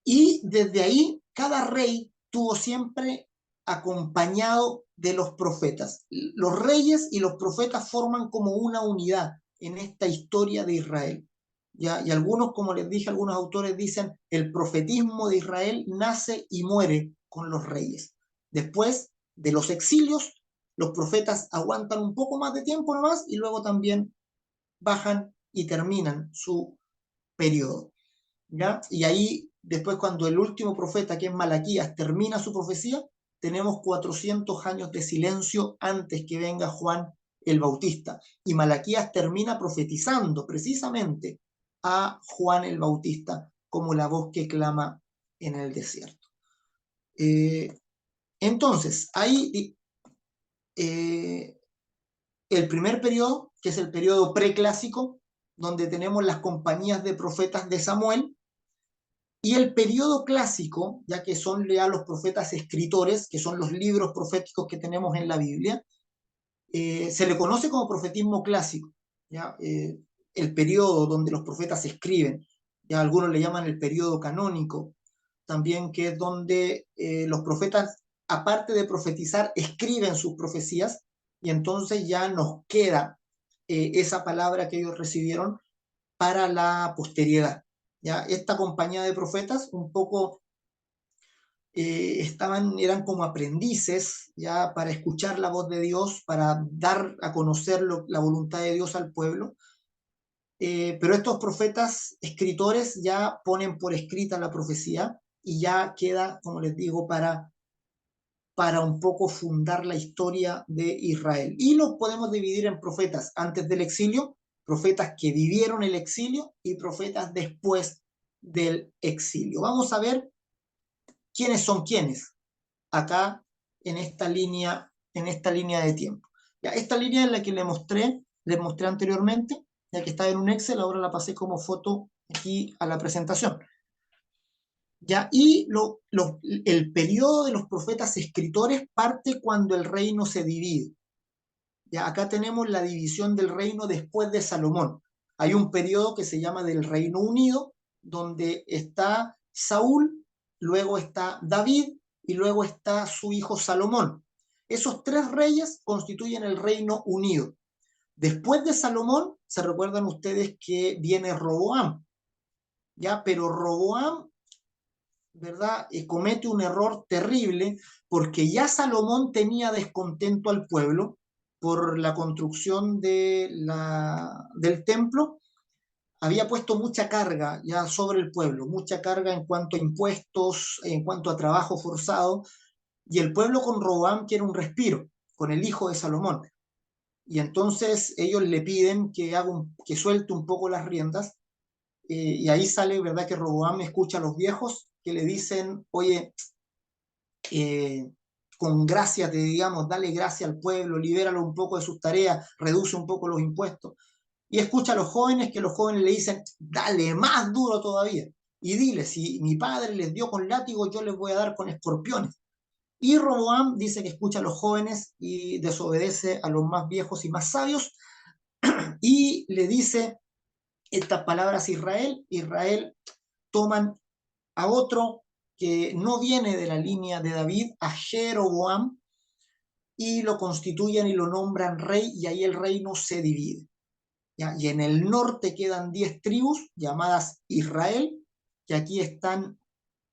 Speaker 1: Y desde ahí cada rey tuvo siempre acompañado de los profetas. Los reyes y los profetas forman como una unidad en esta historia de Israel. ¿Ya? Y algunos, como les dije, algunos autores dicen, el profetismo de Israel nace y muere con los reyes. Después de los exilios, los profetas aguantan un poco más de tiempo nomás y luego también bajan y terminan su periodo. ¿Ya? Y ahí, después, cuando el último profeta, que es Malaquías, termina su profecía, tenemos 400 años de silencio antes que venga Juan el Bautista. Y Malaquías termina profetizando precisamente a Juan el Bautista como la voz que clama en el desierto. Entonces, ahí el primer periodo, que es el periodo preclásico, donde tenemos las compañías de profetas de Samuel, y el periodo clásico, ya que son ya los profetas escritores, que son los libros proféticos que tenemos en la Biblia, se le conoce como profetismo clásico, ¿ya? El periodo donde los profetas escriben, ya algunos le llaman el periodo canónico, también que es donde los profetas, aparte de profetizar, escriben sus profecías, y entonces ya nos queda esa palabra que ellos recibieron para la posteridad. ¿Ya? Esta compañía de profetas un poco eran como aprendices ya para escuchar la voz de Dios, para dar a conocer la voluntad de Dios al pueblo. Pero estos profetas escritores ya ponen por escrita la profecía y ya queda, como les digo, para un poco fundar la historia de Israel. Y los podemos dividir en profetas antes del exilio, profetas que vivieron el exilio y profetas después del exilio. Vamos a ver quiénes son quiénes acá en esta línea de tiempo. Ya, esta línea es la que les mostré anteriormente, ya que estaba en un Excel, ahora la pasé como foto aquí a la presentación. ¿Ya? Y el periodo de los profetas escritores parte cuando el reino se divide. ¿Ya? Acá tenemos la división del reino después de Salomón. Hay un periodo que se llama del Reino Unido, donde está Saúl, luego está David y luego está su hijo Salomón. Esos tres reyes constituyen el Reino Unido. Después de Salomón, se recuerdan ustedes que viene Roboam, ¿ya? Pero Roboam, ¿verdad? Comete un error terrible porque ya Salomón tenía descontento al pueblo por la construcción del templo. Había puesto mucha carga ya sobre el pueblo, mucha carga en cuanto a impuestos, en cuanto a trabajo forzado, y el pueblo con Roboam quiere un respiro, con el hijo de Salomón. Y entonces ellos le piden que suelte un poco las riendas, y ahí sale, ¿verdad?, que Roboam escucha a los viejos que le dicen, oye, eh, con gracia te digamos, dale gracia al pueblo, libéralo un poco de sus tareas, reduce un poco los impuestos. Y escucha a los jóvenes, que los jóvenes le dicen, dale más duro todavía. Y dile, si mi padre les dio con látigo, yo les voy a dar con escorpiones. Y Roboam dice que escucha a los jóvenes y desobedece a los más viejos y más sabios, y le dice estas palabras a Israel. Israel toman a otro que no viene de la línea de David, a Jeroboam, y lo constituyen y lo nombran rey, y ahí el reino se divide. ¿Ya? Y en el norte quedan 10 tribus llamadas Israel, que aquí están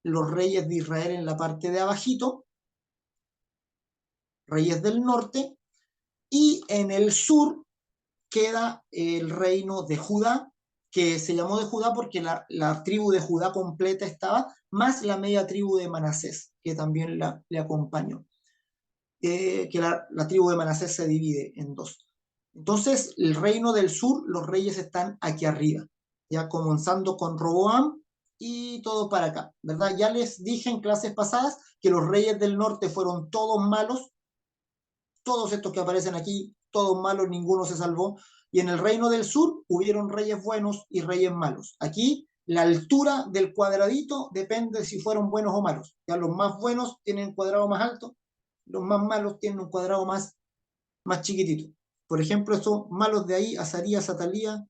Speaker 1: los reyes de Israel en la parte de abajito, reyes del norte, y en el sur queda el reino de Judá, que se llamó de Judá porque la tribu de Judá completa estaba, más la media tribu de Manasés, que también le acompañó. Que la tribu de Manasés se divide en dos. Entonces, el reino del sur, los reyes están aquí arriba, ya comenzando con Roboam y todo para acá, ¿verdad? Ya les dije en clases pasadas que los reyes del norte fueron todos malos, todos estos que aparecen aquí, todos malos, ninguno se salvó. Y en el reino del sur hubieron reyes buenos y reyes malos. Aquí la altura del cuadradito depende de si fueron buenos o malos. Ya los más buenos tienen un cuadrado más alto, los más malos tienen un cuadrado más chiquitito. Por ejemplo, estos malos de ahí, Azarías, Atalía,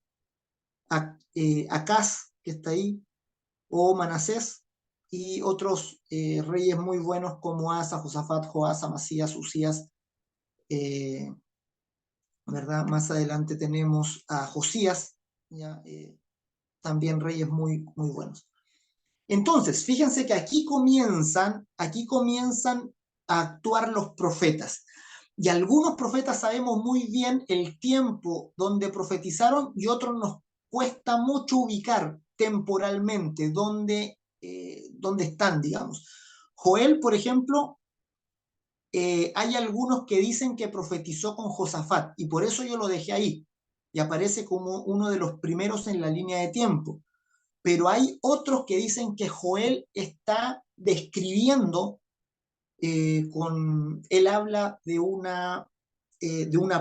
Speaker 1: Acaz, que está ahí, o Manasés, y otros reyes muy buenos como Asa, Josafat, Joás, Amasías, Usías, eh, ¿verdad? Más adelante tenemos a Josías, ¿ya? También reyes muy buenos. Entonces, fíjense que aquí comienzan a actuar los profetas. Y algunos profetas sabemos muy bien el tiempo donde profetizaron y otros nos cuesta mucho ubicar temporalmente dónde están, digamos. Joel, por ejemplo, hay algunos que dicen que profetizó con Josafat y por eso yo lo dejé ahí y aparece como uno de los primeros en la línea de tiempo. Pero hay otros que dicen que Joel está describiendo él habla de una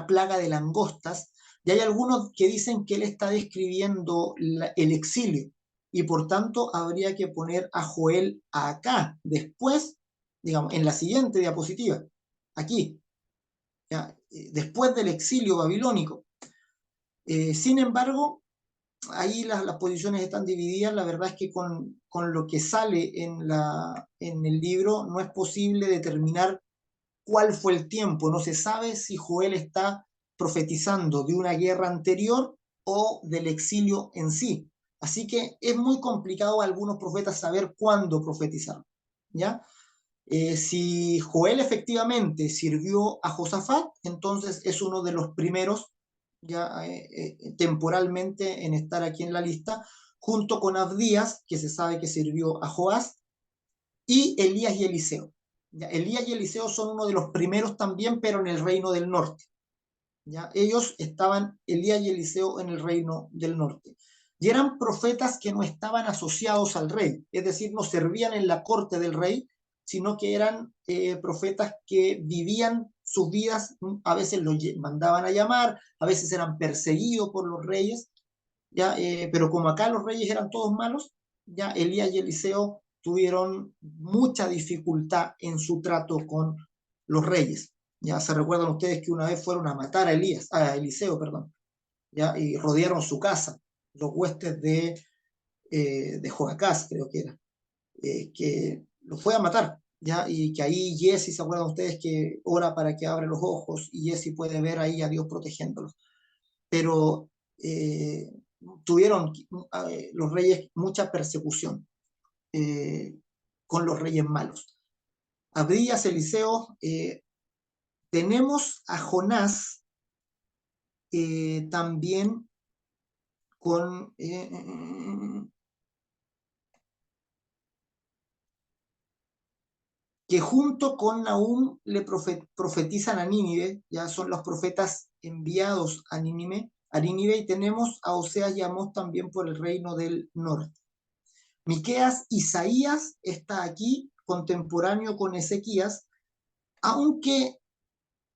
Speaker 1: plaga de langostas, y hay algunos que dicen que él está describiendo el exilio, y por tanto habría que poner a Joel acá, después, digamos, en la siguiente diapositiva, aquí, ¿ya? Después del exilio babilónico. Sin embargo, ahí las posiciones están divididas. La verdad es que con lo que sale en el libro no es posible determinar cuál fue el tiempo. No se sabe si Joel está profetizando de una guerra anterior o del exilio en sí. Así que es muy complicado a algunos profetas saber cuándo profetizaron, ¿ya? Si Joel efectivamente sirvió a Josafat, entonces es uno de los primeros ya temporalmente en estar aquí en la lista, junto con Abdías, que se sabe que sirvió a Joás, y Elías y Eliseo. ¿Ya? Elías y Eliseo son uno de los primeros también, pero en el reino del norte. ¿Ya? Ellos estaban, Elías y Eliseo, en el reino del norte. Y eran profetas que no estaban asociados al rey, es decir, no servían en la corte del rey, sino que eran profetas que vivían sus vidas, a veces los mandaban a llamar, a veces eran perseguidos por los reyes, ¿ya? Pero como acá los reyes eran todos malos, ya Elías y Eliseo tuvieron mucha dificultad en su trato con los reyes. Ya se recuerdan ustedes que una vez fueron a matar a Eliseo, perdón, ya, y rodearon su casa, los huestes de Joacás, creo que era, que lo fue a matar, ya, y que ahí Jesse, ¿se acuerdan ustedes que ora para que abra los ojos y Jesse puede ver ahí a Dios protegiéndolos? Pero tuvieron los reyes mucha persecución eh, con los reyes malos. Abdías, Eliseo, tenemos a Jonás también con que junto con Nahum le profetizan a Nínive, ya son los profetas enviados a Nínive, y tenemos a Oseas y Amós también por el reino del norte. Miqueas, Isaías está aquí, contemporáneo con Ezequías, aunque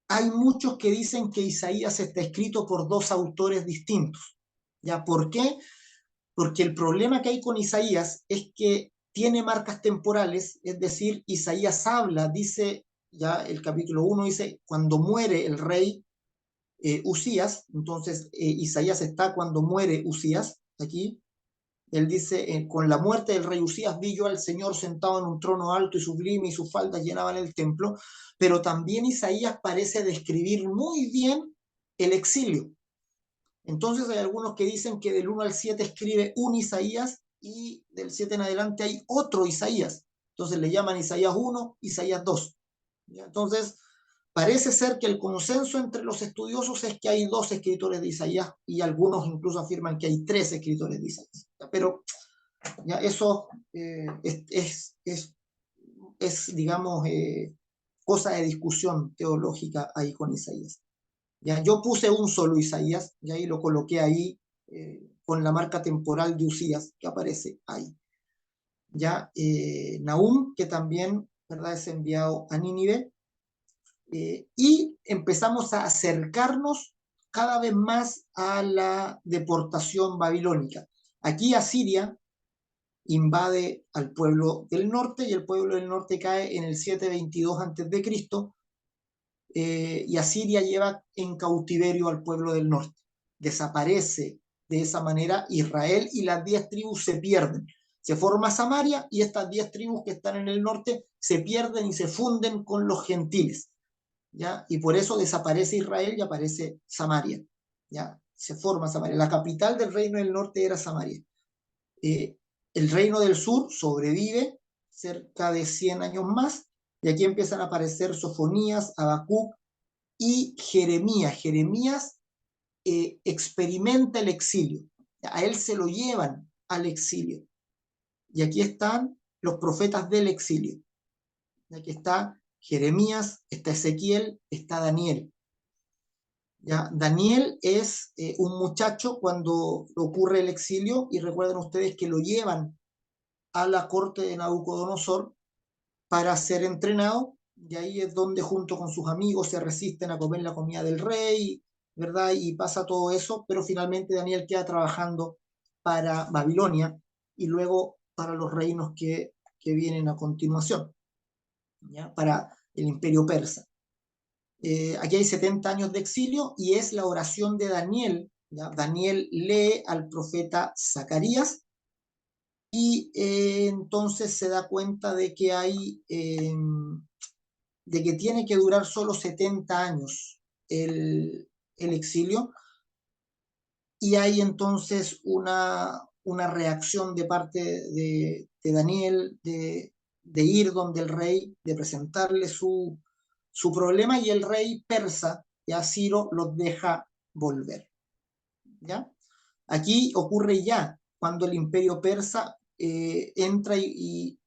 Speaker 1: hay muchos que dicen que Isaías está escrito por dos autores distintos. ¿Ya? ¿Por qué? Porque el problema que hay con Isaías es que tiene marcas temporales, es decir, Isaías habla, dice, ya el capítulo 1 dice, cuando muere el rey Usías, entonces Isaías está cuando muere Usías, aquí, él dice, con la muerte del rey Usías vi yo al Señor sentado en un trono alto y sublime y sus faldas llenaban el templo, pero también Isaías parece describir muy bien el exilio. Entonces hay algunos que dicen que del 1 al 7 escribe un Isaías y del 7 en adelante hay otro Isaías. Entonces le llaman Isaías 1, Isaías 2. ¿Ya? Entonces parece ser que el consenso entre los estudiosos es que hay dos escritores de Isaías y algunos incluso afirman que hay tres escritores de Isaías. Pero ya eso es digamos, cosa de discusión teológica ahí con Isaías. Ya, yo puse un solo Isaías, y ahí lo coloqué ahí con la marca temporal de Usías que aparece ahí. Ya, Nahum, que también, ¿verdad?, es enviado a Nínive, y empezamos a acercarnos cada vez más a la deportación babilónica. Aquí Asiria invade al pueblo del norte y el pueblo del norte cae en el 722 a.C. Y Asiria lleva en cautiverio al pueblo del norte. Desaparece de esa manera Israel y las 10 tribus se pierden. Se forma Samaria y estas 10 tribus que están en el norte se pierden y se funden con los gentiles. ¿Ya? Y por eso desaparece Israel y aparece Samaria. ¿Ya? Se forma Samaria. La capital del reino del norte era Samaria. Eh, el reino del sur sobrevive cerca de 100 años más, y aquí empiezan a aparecer Sofonías, Habacuc y Jeremías. Jeremías experimenta el exilio. A él se lo llevan al exilio. Y aquí están los profetas del exilio. Aquí está Jeremías, está Ezequiel, está Daniel. ¿Ya? Daniel es un muchacho cuando ocurre el exilio, y recuerden ustedes que lo llevan a la corte de Nabucodonosor para ser entrenado, y ahí es donde junto con sus amigos se resisten a comer la comida del rey, ¿verdad? Y pasa todo eso, pero finalmente Daniel queda trabajando para Babilonia y luego para los reinos que vienen a continuación, ¿ya? Para el imperio persa. Aquí hay 70 años de exilio y es la oración de Daniel. ¿Ya? Daniel lee al profeta Zacarías y entonces se da cuenta de que de que tiene que durar solo 70 años el exilio, y hay entonces una reacción de parte de Daniel de ir donde el rey, de presentarle su problema, y el rey persa, ya Ciro, los deja volver. ¿Ya? Aquí ocurre ya cuando el imperio persa entra y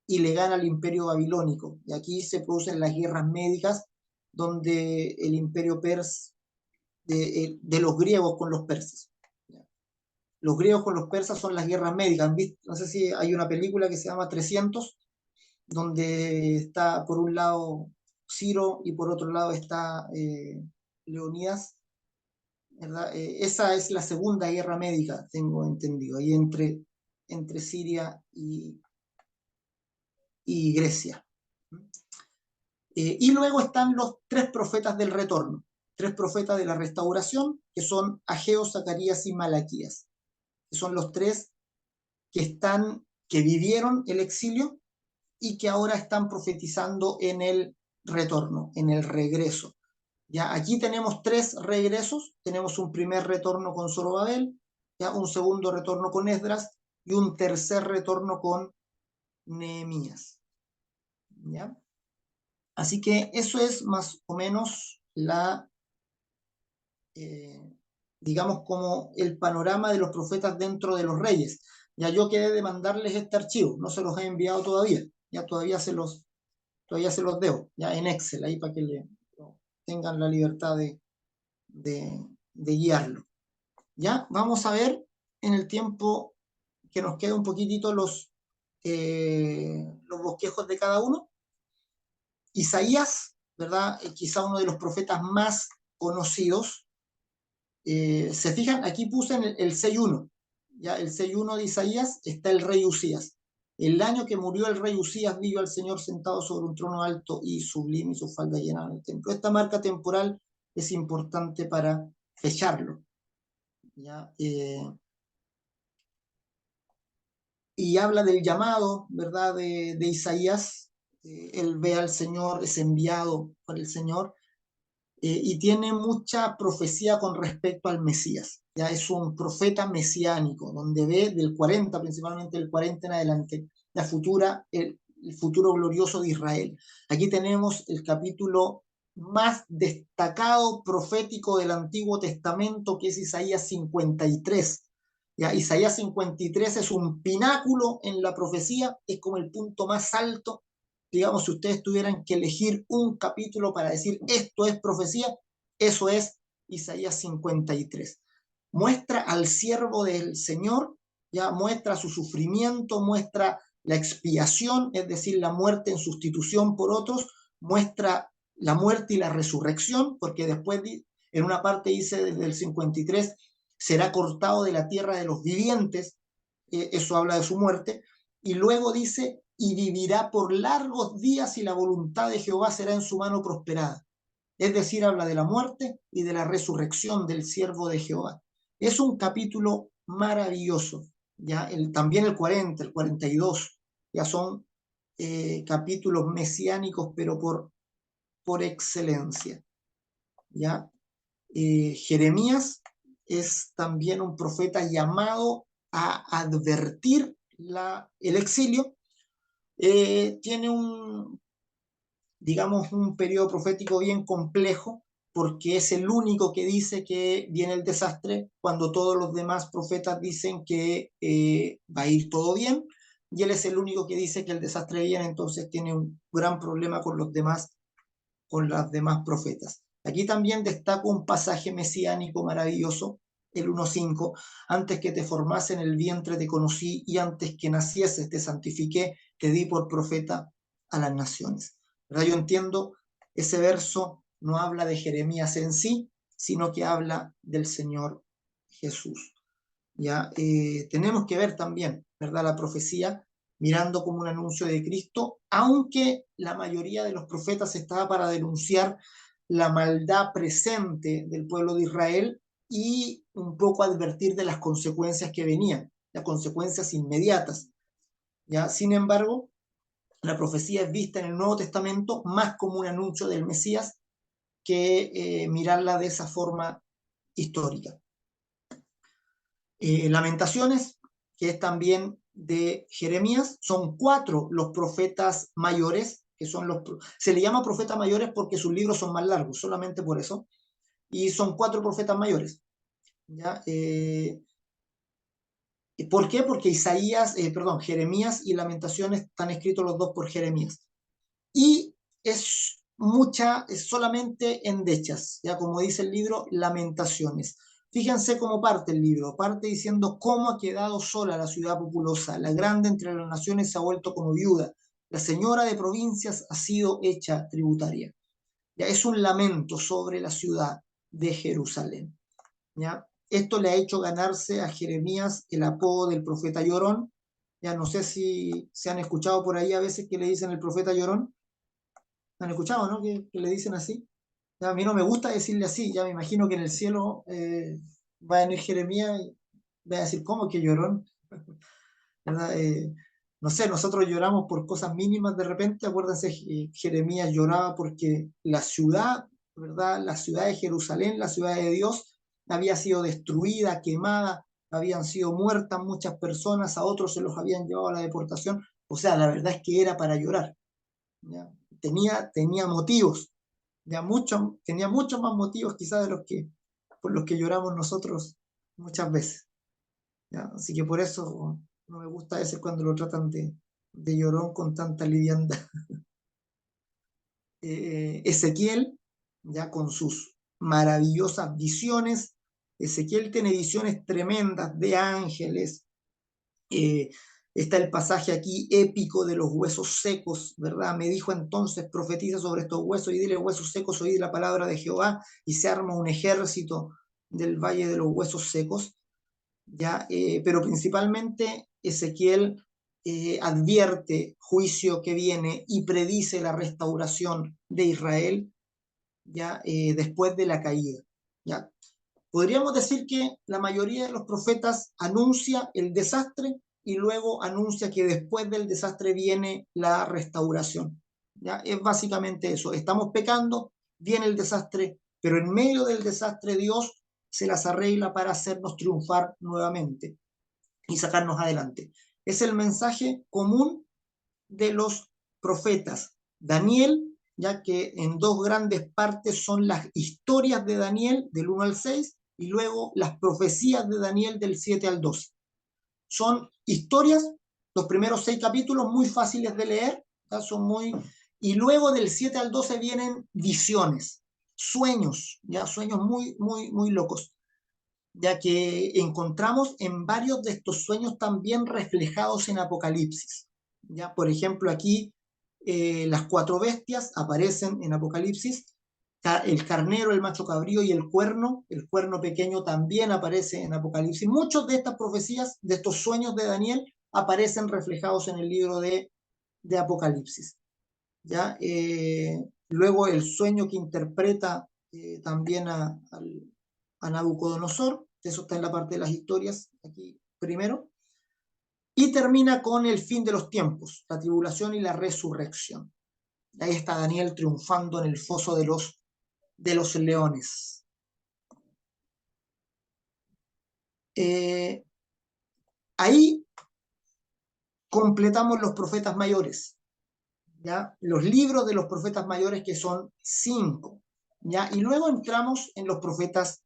Speaker 1: le gana al imperio babilónico. Y aquí se producen las guerras médicas, donde el imperio persa, de los griegos con los persas. Los griegos con los persas son las guerras médicas. No sé si hay una película que se llama 300, donde está por un lado Ciro y por otro lado está Leonidas, ¿verdad? Esa es la segunda guerra médica, tengo entendido, ahí entre Siria y Grecia. Y luego están los tres profetas del retorno, tres profetas de la restauración, que son Ageo, Zacarías y Malaquías, que son los tres que vivieron el exilio y que ahora están profetizando en el retorno, en el regreso. Ya, aquí tenemos tres regresos, tenemos un primer retorno con Zorobabel, ya, un segundo retorno con Esdras y un tercer retorno con Nehemías. ¿Ya? Así que eso es más o menos digamos, como el panorama de los profetas dentro de los reyes. Ya yo quedé de mandarles este archivo, no se los he enviado todavía, ya todavía se los debo, ya en Excel, ahí para que tengan la libertad de guiarlo. Ya, vamos a ver en el tiempo que nos queda un poquitito los bosquejos de cada uno. Isaías, ¿verdad? Quizá uno de los profetas más conocidos. Se fijan, aquí puse en el 6.1, ya el 6.1 de Isaías está el rey Usías. El año que murió el rey Usías, vio al Señor sentado sobre un trono alto y sublime, y su falda llena el templo. Esta marca temporal es importante para fecharlo. ¿Ya? Y habla del llamado, ¿verdad?, de Isaías. Él ve al Señor, es enviado por el Señor, y tiene mucha profecía con respecto al Mesías. Ya es un profeta mesiánico, donde ve del 40, principalmente del 40 en adelante, el futuro glorioso de Israel. Aquí tenemos el capítulo más destacado profético del Antiguo Testamento, que es Isaías 53. Ya, Isaías 53 es un pináculo en la profecía, es como el punto más alto. Digamos, si ustedes tuvieran que elegir un capítulo para decir esto es profecía, Eso es Isaías 53. Muestra al siervo del Señor, ya muestra su sufrimiento, muestra la expiación, es decir, la muerte en sustitución por otros, muestra la muerte y la resurrección, porque después en una parte dice desde el 53, será cortado de la tierra de los vivientes, eso habla de su muerte, y luego dice, y vivirá por largos días y la voluntad de Jehová será en su mano prosperada. Es decir, habla de la muerte y de la resurrección del siervo de Jehová. Es un capítulo maravilloso, ¿ya? También el 40, el 42, ya son capítulos mesiánicos, pero por excelencia, ¿ya? Jeremías es también un profeta llamado a advertir el exilio. Tiene digamos, un periodo profético bien complejo, porque es el único que dice que viene el desastre, cuando todos los demás profetas dicen que va a ir todo bien, y él es el único que dice que el desastre viene, entonces tiene un gran problema con las demás profetas. Aquí también destaco un pasaje mesiánico maravilloso, el 1.5, antes que te formase en el vientre te conocí y antes que nacieses te santifiqué, te di por profeta a las naciones. ¿Verdad? Yo entiendo, ese verso no habla de Jeremías en sí, sino que habla del Señor Jesús. ¿Ya? Tenemos que ver también, ¿verdad?, la profecía mirando como un anuncio de Cristo, aunque la mayoría de los profetas estaba para denunciar la maldad presente del pueblo de Israel y un poco advertir de las consecuencias que venían, las consecuencias inmediatas. ¿Ya? Sin embargo, la profecía es vista en el Nuevo Testamento más como un anuncio del Mesías que mirarla de esa forma histórica. Lamentaciones, que es también de Jeremías, son 4 los profetas mayores, que son se le llama profetas mayores porque sus libros son más largos, solamente por eso, y son 4 profetas mayores. ¿Ya? ¿Por qué? Porque Jeremías y Lamentaciones están escritos los dos por Jeremías. Y es solamente endechas, ya como dice el libro, Lamentaciones. Fíjense cómo parte el libro, parte diciendo cómo ha quedado sola la ciudad populosa, la grande entre las naciones se ha vuelto como viuda, la señora de provincias ha sido hecha tributaria. Ya es un lamento sobre la ciudad de Jerusalén. ¿Ya? Esto le ha hecho ganarse a Jeremías el apodo del profeta llorón. Ya no sé si se han escuchado por ahí a veces que le dicen el profeta llorón. ¿Han escuchado, no? Que le dicen así. Ya, a mí no me gusta decirle así, ya me imagino que en el cielo va a venir Jeremías y va a decir, ¿cómo que llorón? ¿Verdad? No sé, nosotros lloramos por cosas mínimas de repente. Acuérdense, Jeremías lloraba porque la ciudad, ¿verdad? La ciudad de Jerusalén, la ciudad de Dios, había sido destruida, quemada, habían sido muertas muchas personas, a otros se los habían llevado a la deportación. O sea, la verdad es que era para llorar. ¿Ya? Tenía motivos, tenía muchos más motivos quizás de por los que lloramos nosotros muchas veces. ¿Ya? Así que por eso no me gusta a veces cuando lo tratan de llorón con tanta liviandad. Ezequiel, ya con sus maravillosas visiones, Ezequiel tiene visiones tremendas de ángeles. Está el pasaje aquí épico de los huesos secos, ¿verdad? Me dijo entonces, profetiza sobre estos huesos y dile, huesos secos, oíd la palabra de Jehová, y se arma un ejército del valle de los huesos secos, ¿ya? Pero principalmente Ezequiel advierte juicio que viene y predice la restauración de Israel, ¿ya? Después de la caída, ¿ya? Podríamos decir que la mayoría de los profetas anuncia el desastre y luego anuncia que después del desastre viene la restauración. ¿Ya? Es básicamente eso. Estamos pecando, viene el desastre, pero en medio del desastre Dios se las arregla para hacernos triunfar nuevamente y sacarnos adelante. Es el mensaje común de los profetas. Daniel, ya que en 2 grandes partes son las historias de Daniel del 1 al 6 y luego las profecías de Daniel del 7 al 12. Son historias, los primeros 6 capítulos muy fáciles de leer, son muy... Y luego del 7 al 12 vienen visiones. sueños, ya sueños muy, muy, muy locos, ya que encontramos en varios de estos sueños también reflejados en Apocalipsis. Ya, por ejemplo, aquí las cuatro bestias aparecen en Apocalipsis, el carnero, el macho cabrío y el cuerno pequeño también aparece en Apocalipsis. Muchas de estas profecías, de estos sueños de Daniel, aparecen reflejados en el libro de Apocalipsis. ¿Ya? Luego el sueño que interpreta también a Nabucodonosor, eso está en la parte de las historias, aquí primero, y termina con el fin de los tiempos, la tribulación y la resurrección. Ahí está Daniel triunfando en el foso de los leones. Ahí completamos los profetas mayores, ¿ya? Los libros de los profetas mayores, que son 5, ¿ya? Y luego entramos en los profetas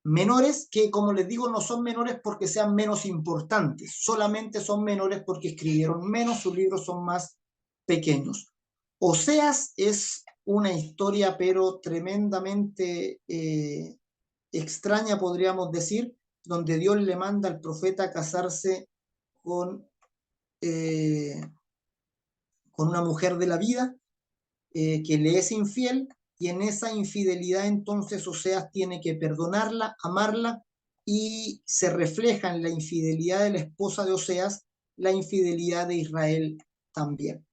Speaker 1: menores, que como les digo no son menores porque sean menos importantes, solamente son menores porque escribieron menos, sus libros son más pequeños. Oseas es una historia pero tremendamente extraña, podríamos decir, donde Dios le manda al profeta a casarse con, eh, con una mujer de la vida que le es infiel, y en esa infidelidad entonces Oseas tiene que perdonarla, amarla, y se refleja en la infidelidad de la esposa de Oseas la infidelidad de Israel también.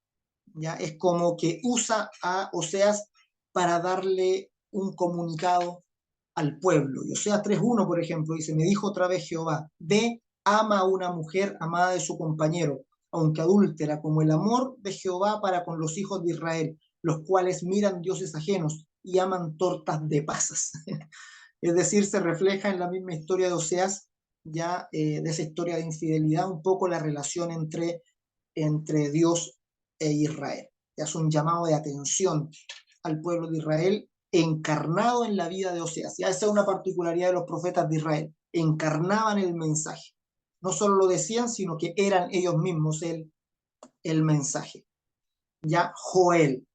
Speaker 1: ¿Ya? Es como que usa a Oseas para darle un comunicado al pueblo. Y Oseas 3:1, por ejemplo, dice: me dijo otra vez Jehová, ve, ama a una mujer amada de su compañero, aunque adúltera, como el amor de Jehová para con los hijos de Israel, los cuales miran dioses ajenos y aman tortas de pasas. Es decir, se refleja en la misma historia de Oseas, ya de esa historia de infidelidad, un poco la relación entre Dios e Israel. Es un llamado de atención al pueblo de Israel encarnado en la vida de Oseas. Ya esa es una particularidad de los profetas de Israel, encarnaban el mensaje. No solo lo decían, sino que eran ellos mismos el mensaje. Ya Joel.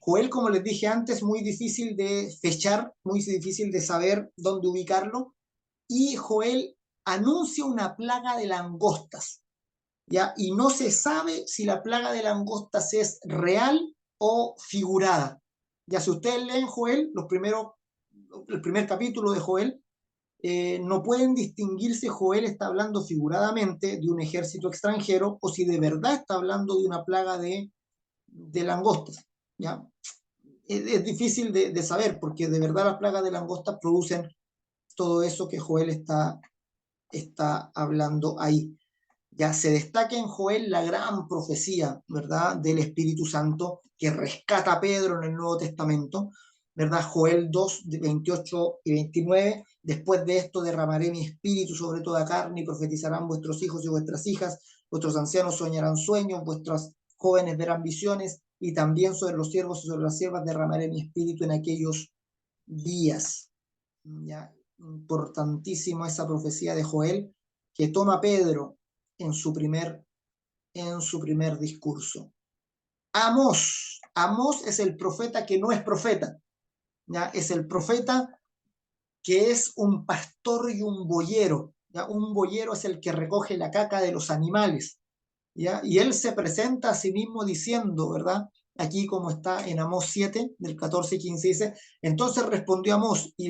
Speaker 1: Joel, como les dije antes, muy difícil de fechar, muy difícil de saber dónde ubicarlo, y Joel anuncia una plaga de langostas, ¿ya? Y no se sabe si la plaga de langostas es real o figurada. Ya si ustedes leen Joel, el primer capítulo de Joel, no pueden distinguir si Joel está hablando figuradamente de un ejército extranjero o si de verdad está hablando de una plaga de langostas. ¿Ya? Es difícil de saber porque de verdad las plagas de langostas producen todo eso que Joel está hablando ahí. Ya se destaca en Joel la gran profecía, ¿verdad?, del Espíritu Santo que rescata a Pedro en el Nuevo Testamento, ¿verdad? Joel 2, 28 y 29, después de esto derramaré mi espíritu sobre toda carne y profetizarán vuestros hijos y vuestras hijas, vuestros ancianos soñarán sueños, vuestros jóvenes verán visiones, y también sobre los siervos y sobre las siervas derramaré mi espíritu en aquellos días. ¿Ya? Importantísimo esa profecía de Joel que toma Pedro en su primer, en su primer discurso. Amós. Amós es el profeta que no es profeta. ¿Ya? Es el profeta que es un pastor y un boyero. ¿Ya? Un boyero es el que recoge la caca de los animales. ¿Ya? Y él se presenta a sí mismo diciendo, ¿verdad? Aquí como está en Amós 7, del 14 y 15, dice: entonces respondió Amós y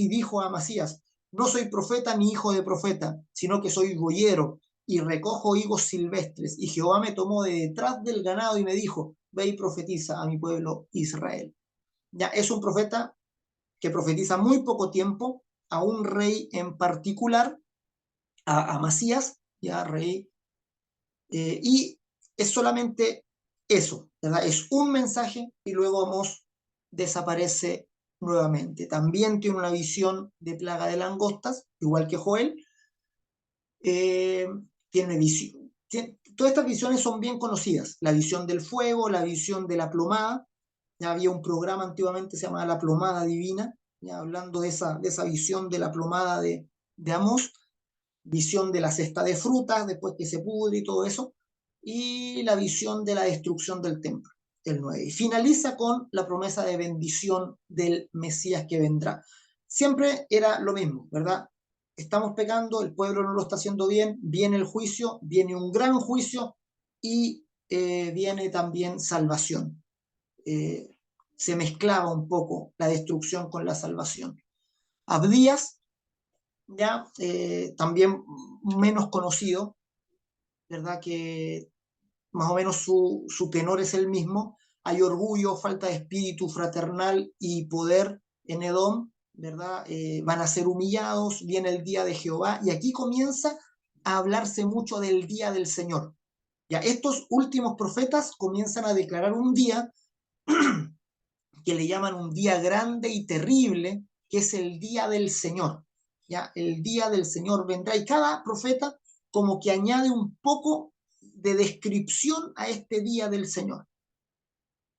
Speaker 1: dijo a Amasías: no soy profeta ni hijo de profeta, sino que soy boyero y recojo higos silvestres. Y Jehová me tomó de detrás del ganado y me dijo: ve y profetiza a mi pueblo Israel. Ya es un profeta que profetiza muy poco tiempo a un rey en particular, a Amasías, ya rey, y es solamente eso, ¿verdad? Es un mensaje y luego Amós desaparece nuevamente. También tiene una visión de plaga de langostas, igual que Joel. Eh, tiene visión. Todas estas visiones son bien conocidas. La visión del fuego, la visión de la plomada. Ya había un programa antiguamente, se llamaba La Plomada Divina, ya hablando de esa visión de la plomada de Amós, visión de la cesta de frutas después que se pudre y todo eso, y la visión de la destrucción del templo. el 9. Y finaliza con la promesa de bendición del Mesías que vendrá. Siempre era lo mismo, ¿verdad? Estamos pecando, el pueblo no lo está haciendo bien, viene el juicio, viene un gran juicio y viene también salvación. Se mezclaba un poco la destrucción con la salvación. Abdías, ya también menos conocido, ¿verdad? Que más o menos su tenor es el mismo. Hay orgullo, falta de espíritu fraternal y poder en Edom, ¿verdad? Van a ser humillados, viene el día de Jehová, y aquí comienza a hablarse mucho del día del Señor. Ya estos últimos profetas comienzan a declarar un día que le llaman un día grande y terrible, que es el día del Señor. Ya el día del Señor vendrá, y cada profeta como que añade un poco de descripción a este día del Señor.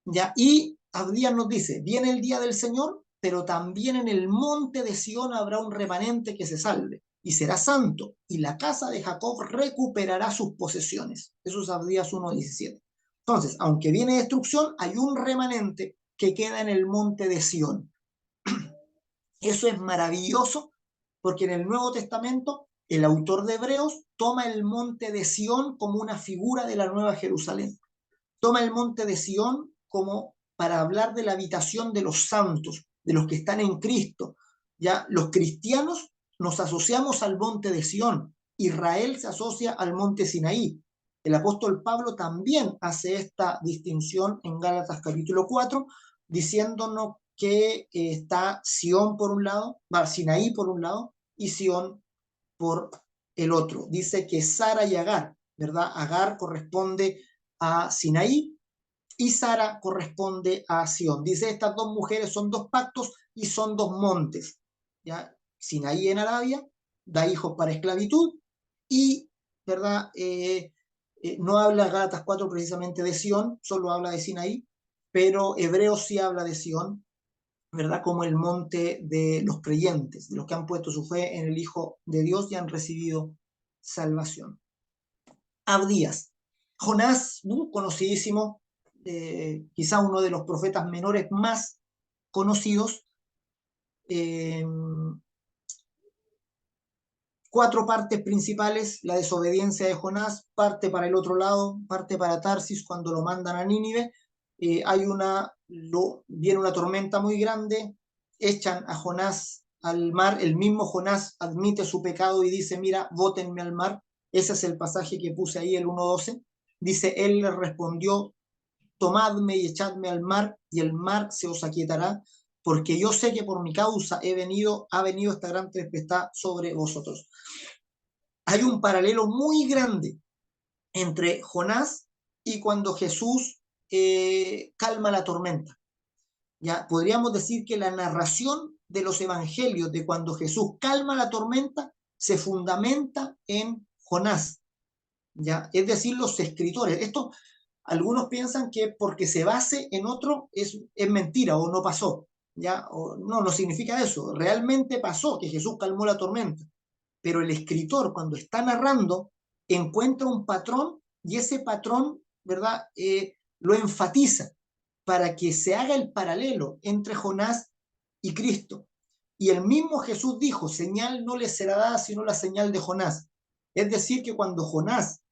Speaker 1: ¿Ya? Y Abdías nos dice, viene el día del Señor, pero también en el monte de Sión habrá un remanente que se salve, y será santo, y la casa de Jacob recuperará sus posesiones. Eso es Abdías 1:17. Entonces, aunque viene destrucción, hay un remanente que queda en el monte de Sión. Eso es maravilloso, porque en el Nuevo Testamento el autor de Hebreos toma el monte de Sión como una figura de la Nueva Jerusalén. Toma el monte de Sión como para hablar de la habitación de los santos, de los que están en Cristo. Ya los cristianos nos asociamos al monte de Sión. Israel se asocia al monte Sinaí. El apóstol Pablo también hace esta distinción en Gálatas capítulo 4, diciéndonos que está Sión por un lado, Sinaí por un lado, y Sión por el otro. Dice que Sara y Agar, ¿verdad? Agar corresponde a Sinaí y Sara corresponde a Sión. Dice, estas dos mujeres son dos pactos y son dos montes. ¿Ya? Sinaí en Arabia da hijos para esclavitud y, ¿verdad? No habla Gálatas 4 precisamente de Sión, solo habla de Sinaí, pero Hebreos sí habla de Sión, ¿verdad? Como el monte de los creyentes, de los que han puesto su fe en el Hijo de Dios y han recibido salvación. Abdías. Jonás, conocidísimo, quizá uno de los profetas menores más conocidos. Eh, Cuatro partes principales: la desobediencia de Jonás, parte para el otro lado, parte para Tarsis cuando lo mandan a Nínive. Viene una tormenta muy grande, echan a Jonás al mar, el mismo Jonás admite su pecado y dice, mira, bótenme al mar. Ese es el pasaje que puse ahí, el 1:12. Dice, él le respondió, tomadme y echadme al mar, y el mar se os aquietará, porque yo sé que por mi causa ha venido esta gran tempestad sobre vosotros. Hay un paralelo muy grande entre Jonás y cuando Jesús calma la tormenta. Ya podríamos decir que la narración de los evangelios de cuando Jesús calma la tormenta se fundamenta en Jonás. ¿Ya? Es decir, los escritores. Esto algunos piensan que porque se base en otro es mentira o no pasó. ¿Ya? No significa eso. Realmente pasó que Jesús calmó la tormenta. Pero el escritor, cuando está narrando, encuentra un patrón y ese patrón, ¿verdad? Lo enfatiza para que se haga el paralelo entre Jonás y Cristo. Y el mismo Jesús dijo, señal no le será dada sino la señal de Jonás. Es decir, que cuando Jonás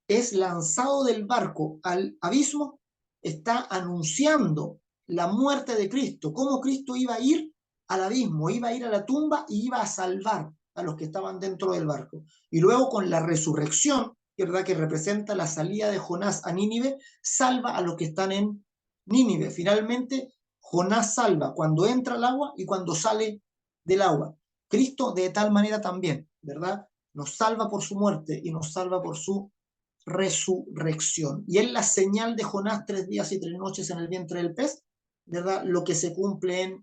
Speaker 1: es lanzado del barco al abismo, está anunciando la muerte de Cristo, cómo Cristo iba a ir al abismo, iba a ir a la tumba y iba a salvar a los que estaban dentro del barco. Y luego con la resurrección, ¿verdad? Que representa la salida de Jonás a Nínive, salva a los que están en Nínive. Finalmente, Jonás salva cuando entra al agua y cuando sale del agua. Cristo de tal manera también, ¿verdad? Nos salva por su muerte y nos salva por su resurrección. Y es la señal de Jonás 3 días y 3 noches en el vientre del pez, ¿verdad? Lo que se cumple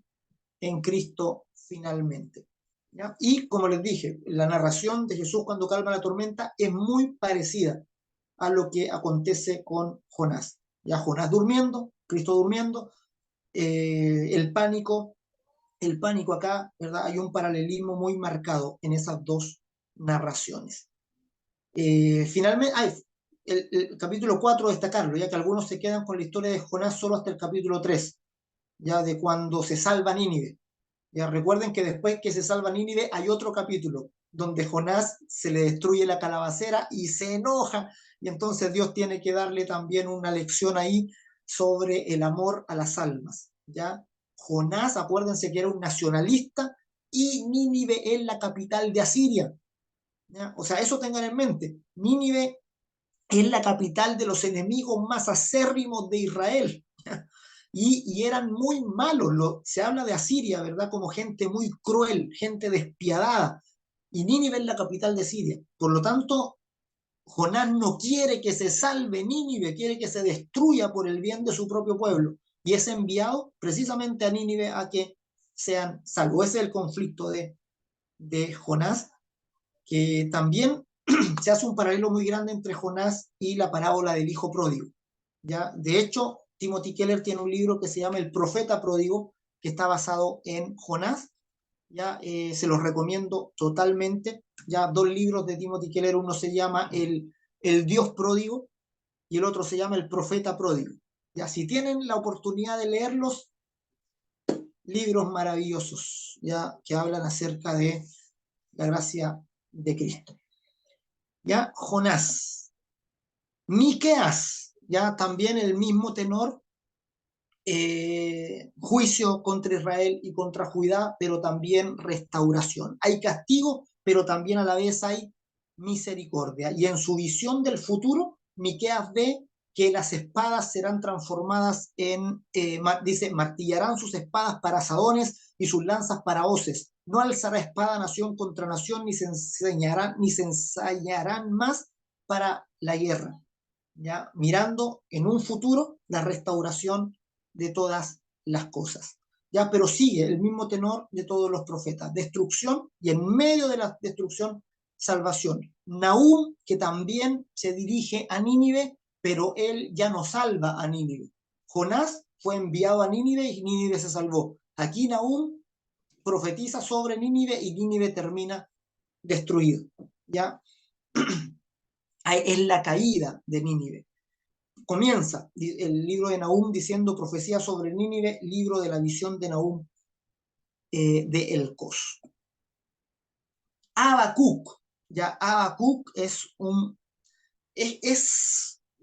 Speaker 1: en Cristo finalmente. ¿Ya? Y como les dije, la narración de Jesús cuando calma la tormenta es muy parecida a lo que acontece con Jonás. Ya Jonás durmiendo, Cristo durmiendo, el pánico acá, ¿verdad? Hay un paralelismo muy marcado en esas dos narraciones. Finalmente, el capítulo 4 destacarlo, ya que algunos se quedan con la historia de Jonás solo hasta el capítulo 3, ya de cuando se salva Nínive. Ya recuerden que después que se salva Nínive hay otro capítulo donde Jonás se le destruye la calabacera y se enoja, y entonces Dios tiene que darle también una lección ahí sobre el amor a las almas. ¿Ya? Jonás, acuérdense que era un nacionalista y Nínive es la capital de Asiria. ¿Ya? O sea, eso tengan en mente. Nínive es la capital de los enemigos más acérrimos de Israel. ¿Ya? Y eran muy malos. Se habla de Asiria, ¿verdad? Como gente muy cruel, gente despiadada. Y Nínive es la capital de Siria. Por lo tanto, Jonás no quiere que se salve Nínive, quiere que se destruya por el bien de su propio pueblo. Y es enviado precisamente a Nínive a que sean salvos. Ese es el conflicto de Jonás, que también se hace un paralelo muy grande entre Jonás y la parábola del hijo pródigo. ¿Ya? De hecho, Timothy Keller tiene un libro que se llama El profeta pródigo, que está basado en Jonás. Ya se los recomiendo totalmente. Ya dos libros de Timothy Keller, uno se llama el Dios pródigo y el otro se llama El profeta pródigo. Ya si tienen la oportunidad de leerlos, libros maravillosos, ya que hablan acerca de la gracia de Cristo. Ya Jonás, Miqueas, ya también el mismo tenor, juicio contra Israel y contra Judá, pero también restauración. Hay castigo, pero también a la vez hay misericordia. Y en su visión del futuro, Miqueas ve que las espadas serán transformadas dice, martillarán sus espadas para asadones y sus lanzas para hoces. No alzará espada nación contra nación, ni se ensayarán más para la guerra. ¿Ya? Mirando en un futuro la restauración de todas las cosas. ¿Ya? Pero sigue el mismo tenor de todos los profetas, destrucción y en medio de la destrucción, salvación. Nahum, que también se dirige a Nínive, pero él ya no salva a Nínive. Jonás fue enviado a Nínive y Nínive se salvó. Aquí Nahum profetiza sobre Nínive y Nínive termina destruido. ¿Ya? Es la caída de Nínive. Comienza el libro de Nahum diciendo profecía sobre Nínive, libro de la visión de Nahum de Elcos. Habacuc, ya Habacuc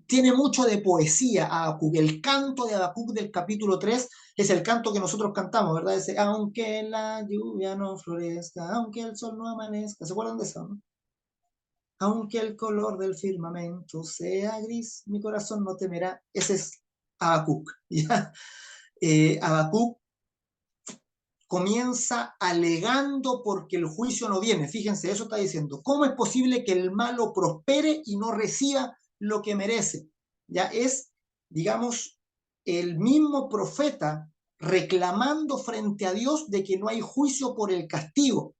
Speaker 1: tiene mucho de poesía Habacuc. El canto de Habacuc del capítulo 3 es el canto que nosotros cantamos, ¿verdad? Ese, aunque la lluvia no florezca, aunque el sol no amanezca. ¿Se acuerdan de eso? ¿No? Aunque el color del firmamento sea gris, mi corazón no temerá. Ese es Habacuc. ¿Ya? Habacuc comienza alegando porque el juicio no viene. Fíjense, eso está diciendo. ¿Cómo es posible que el malo prospere y no reciba lo que merece? Ya es, digamos, el mismo profeta reclamando frente a Dios de que no hay juicio por el castigo.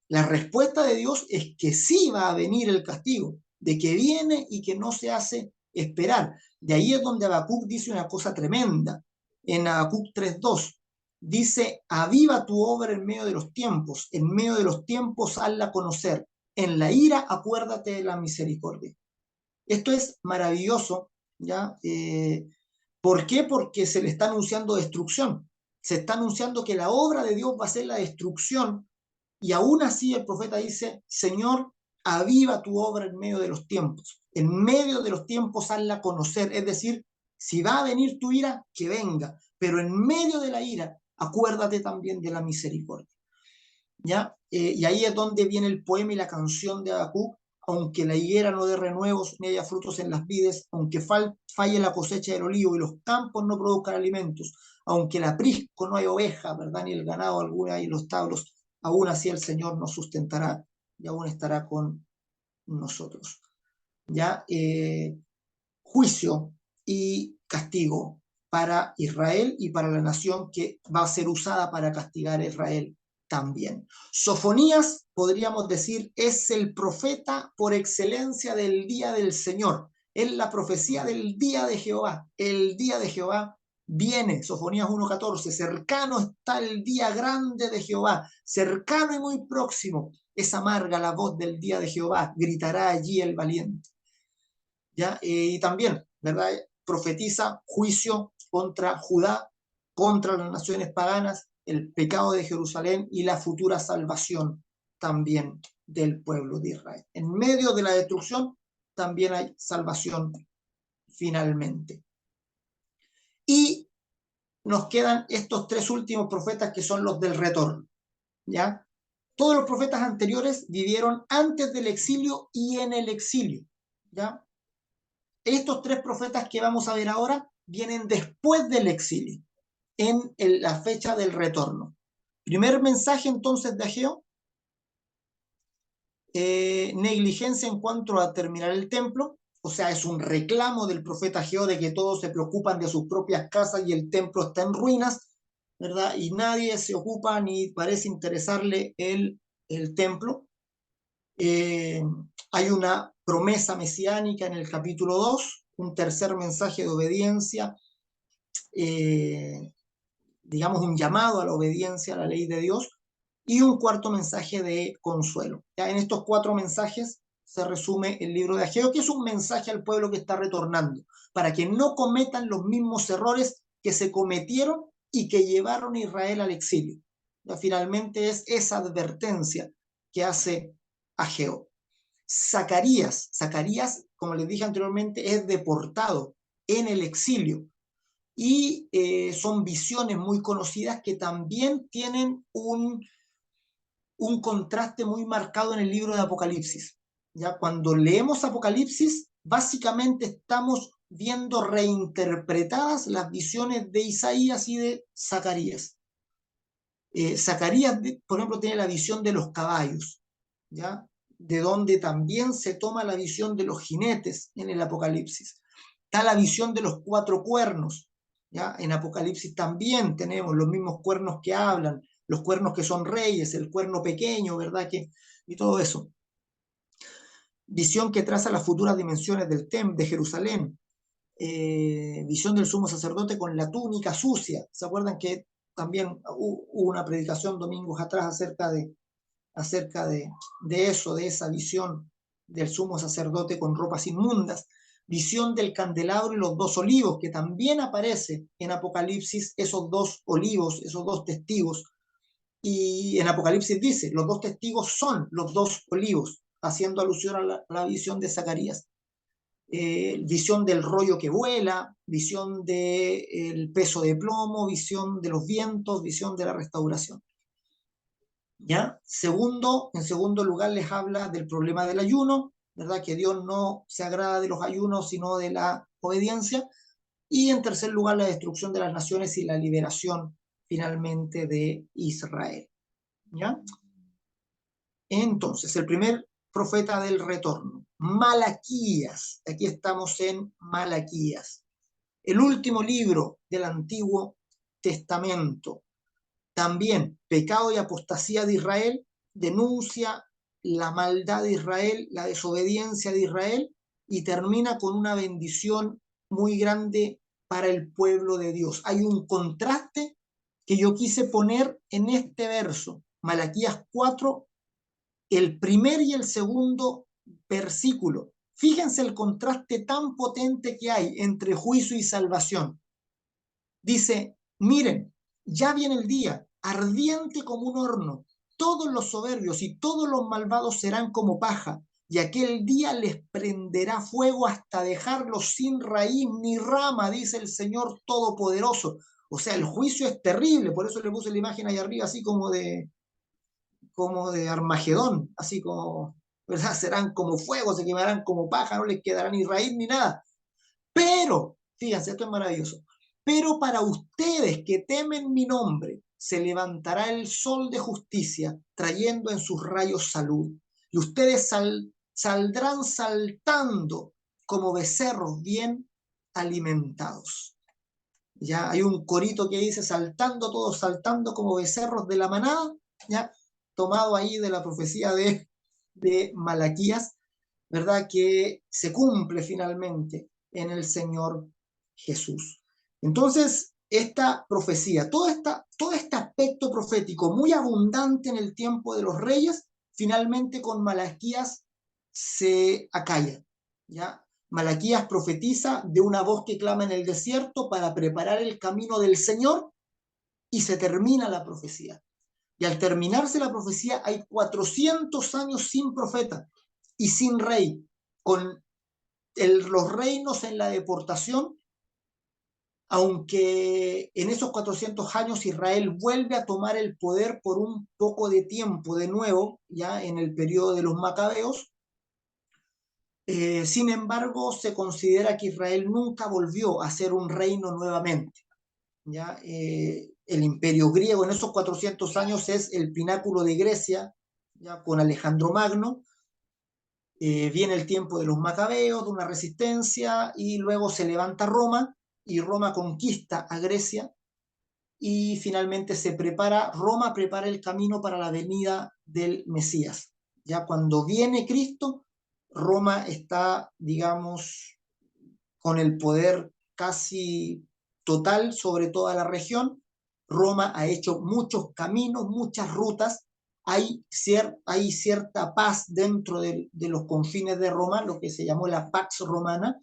Speaker 1: La respuesta de Dios es que sí va a venir el castigo, de que viene y que no se hace esperar. De ahí es donde Habacuc dice una cosa tremenda. En Habacuc 3:2 dice, aviva tu obra en medio de los tiempos, en medio de los tiempos hazla conocer, en la ira acuérdate de la misericordia. Esto es maravilloso, ¿ya? ¿Por qué? Porque se le está anunciando destrucción. Se está anunciando que la obra de Dios va a ser la destrucción y aún así el profeta dice, Señor, aviva tu obra en medio de los tiempos. En medio de los tiempos hazla conocer. Es decir, si va a venir tu ira, que venga. Pero en medio de la ira, acuérdate también de la misericordia. ¿Ya? Y ahí es donde viene el poema y la canción de Habacuc. Aunque la higuera no dé renuevos ni haya frutos en las vides, aunque falle la cosecha del olivo y los campos no produzcan alimentos, aunque el aprisco no hay oveja, ¿verdad? Ni el ganado alguna y los establos, aún así el Señor nos sustentará y aún estará con nosotros. ¿Ya? Juicio y castigo para Israel y para la nación que va a ser usada para castigar a Israel también. Sofonías, podríamos decir, es el profeta por excelencia del día del Señor. Es la profecía del día de Jehová. El día de Jehová viene, Sofonías 1:14, cercano está el día grande de Jehová, cercano y muy próximo. Es amarga la voz del día de Jehová, gritará allí el valiente. ¿ya? Y también, ¿verdad? Profetiza juicio contra Judá, contra las naciones paganas, el pecado de Jerusalén y la futura salvación también del pueblo de Israel. En medio de la destrucción también hay salvación finalmente. Y nos quedan estos tres últimos profetas que son los del retorno, ¿ya? Todos los profetas anteriores vivieron antes del exilio y en el exilio, ¿ya? Estos tres profetas que vamos a ver ahora vienen después del exilio, en la fecha del retorno. Primer mensaje entonces de Ageo, negligencia en cuanto a terminar el templo, o sea, es un reclamo del profeta Ageo de que todos se preocupan de sus propias casas y el templo está en ruinas, ¿verdad? Y nadie se ocupa ni parece interesarle el templo. Hay una promesa mesiánica en el capítulo 2, un tercer mensaje de obediencia, digamos un llamado a la obediencia a la ley de Dios, y un cuarto mensaje de consuelo. Ya en estos cuatro mensajes se resume el libro de Ageo, que es un mensaje al pueblo que está retornando, para que no cometan los mismos errores que se cometieron y que llevaron a Israel al exilio. Ya, finalmente es esa advertencia que hace Ageo. Zacarías, como les dije anteriormente, es deportado en el exilio y son visiones muy conocidas que también tienen un contraste muy marcado en el libro de Apocalipsis. ¿Ya? Cuando leemos Apocalipsis, básicamente estamos viendo reinterpretadas las visiones de Isaías y de Zacarías. Zacarías, por ejemplo, tiene la visión de los caballos, ¿ya? De donde también se toma la visión de los jinetes en el Apocalipsis. Está la visión de los cuatro cuernos, ¿ya? En Apocalipsis también tenemos los mismos cuernos que hablan, los cuernos que son reyes, el cuerno pequeño, ¿verdad? Y todo eso. Visión que traza las futuras dimensiones del Templo de Jerusalén. Visión del sumo sacerdote con la túnica sucia. ¿Se acuerdan que también hubo una predicación domingos atrás acerca de eso, de esa visión del sumo sacerdote con ropas inmundas? Visión del candelabro y los dos olivos, que también aparece en Apocalipsis, esos dos olivos, esos dos testigos. Y en Apocalipsis dice, los dos testigos son los dos olivos, haciendo alusión a la visión de Zacarías. Visión del rollo que vuela, visión del peso de plomo, visión de los vientos, visión de la restauración. ¿Ya? En segundo lugar les habla del problema del ayuno, ¿verdad? Que Dios no se agrada de los ayunos, sino de la obediencia. Y en tercer lugar, la destrucción de las naciones y la liberación finalmente de Israel. ¿Ya? Entonces, el primer profeta del retorno, Malaquías. Aquí estamos en Malaquías, el último libro del Antiguo Testamento. También pecado y apostasía de Israel, denuncia la maldad de Israel, la desobediencia de Israel, y termina con una bendición muy grande para el pueblo de Dios. Hay un contraste que yo quise poner en este verso, Malaquías 4, el primer y el segundo versículo. Fíjense el contraste tan potente que hay entre juicio y salvación. Dice, miren, ya viene el día, ardiente como un horno. Todos los soberbios y todos los malvados serán como paja, y aquel día les prenderá fuego hasta dejarlos sin raíz ni rama, dice el Señor Todopoderoso. O sea, el juicio es terrible, por eso le puse la imagen ahí arriba, así como de Armagedón, así como, ¿verdad? Serán como fuego, se quemarán como paja, no les quedará ni raíz ni nada. Pero, fíjense, esto es maravilloso, pero para ustedes que temen mi nombre, se levantará el sol de justicia, trayendo en sus rayos salud, y ustedes saldrán saltando como becerros bien alimentados. Ya hay un corito que dice saltando, todos saltando como becerros de la manada, ya tomado ahí de la profecía de Malaquías, ¿verdad? Que se cumple finalmente en el Señor Jesús. Entonces, esta profecía, todo este aspecto profético muy abundante en el tiempo de los reyes, finalmente con Malaquías se acalla, ¿ya? Malaquías profetiza de una voz que clama en el desierto para preparar el camino del Señor, y se termina la profecía. Y al terminarse la profecía hay 400 años sin profeta y sin rey, con los reinos en la deportación, aunque en esos 400 años Israel vuelve a tomar el poder por un poco de tiempo de nuevo, ya en el periodo de los macabeos. Sin embargo, se considera que Israel nunca volvió a ser un reino nuevamente. ¿Ya? El imperio griego en esos 400 años es el pináculo de Grecia, ya con Alejandro Magno. Viene el tiempo de los macabeos, de una resistencia, y luego se levanta Roma, y Roma conquista a Grecia, y finalmente Roma prepara el camino para la venida del Mesías. Ya cuando viene Cristo, Roma está, digamos, con el poder casi total sobre toda la región. Roma ha hecho muchos caminos, muchas rutas. Hay cierta paz dentro de los confines de Roma, lo que se llamó la Pax Romana,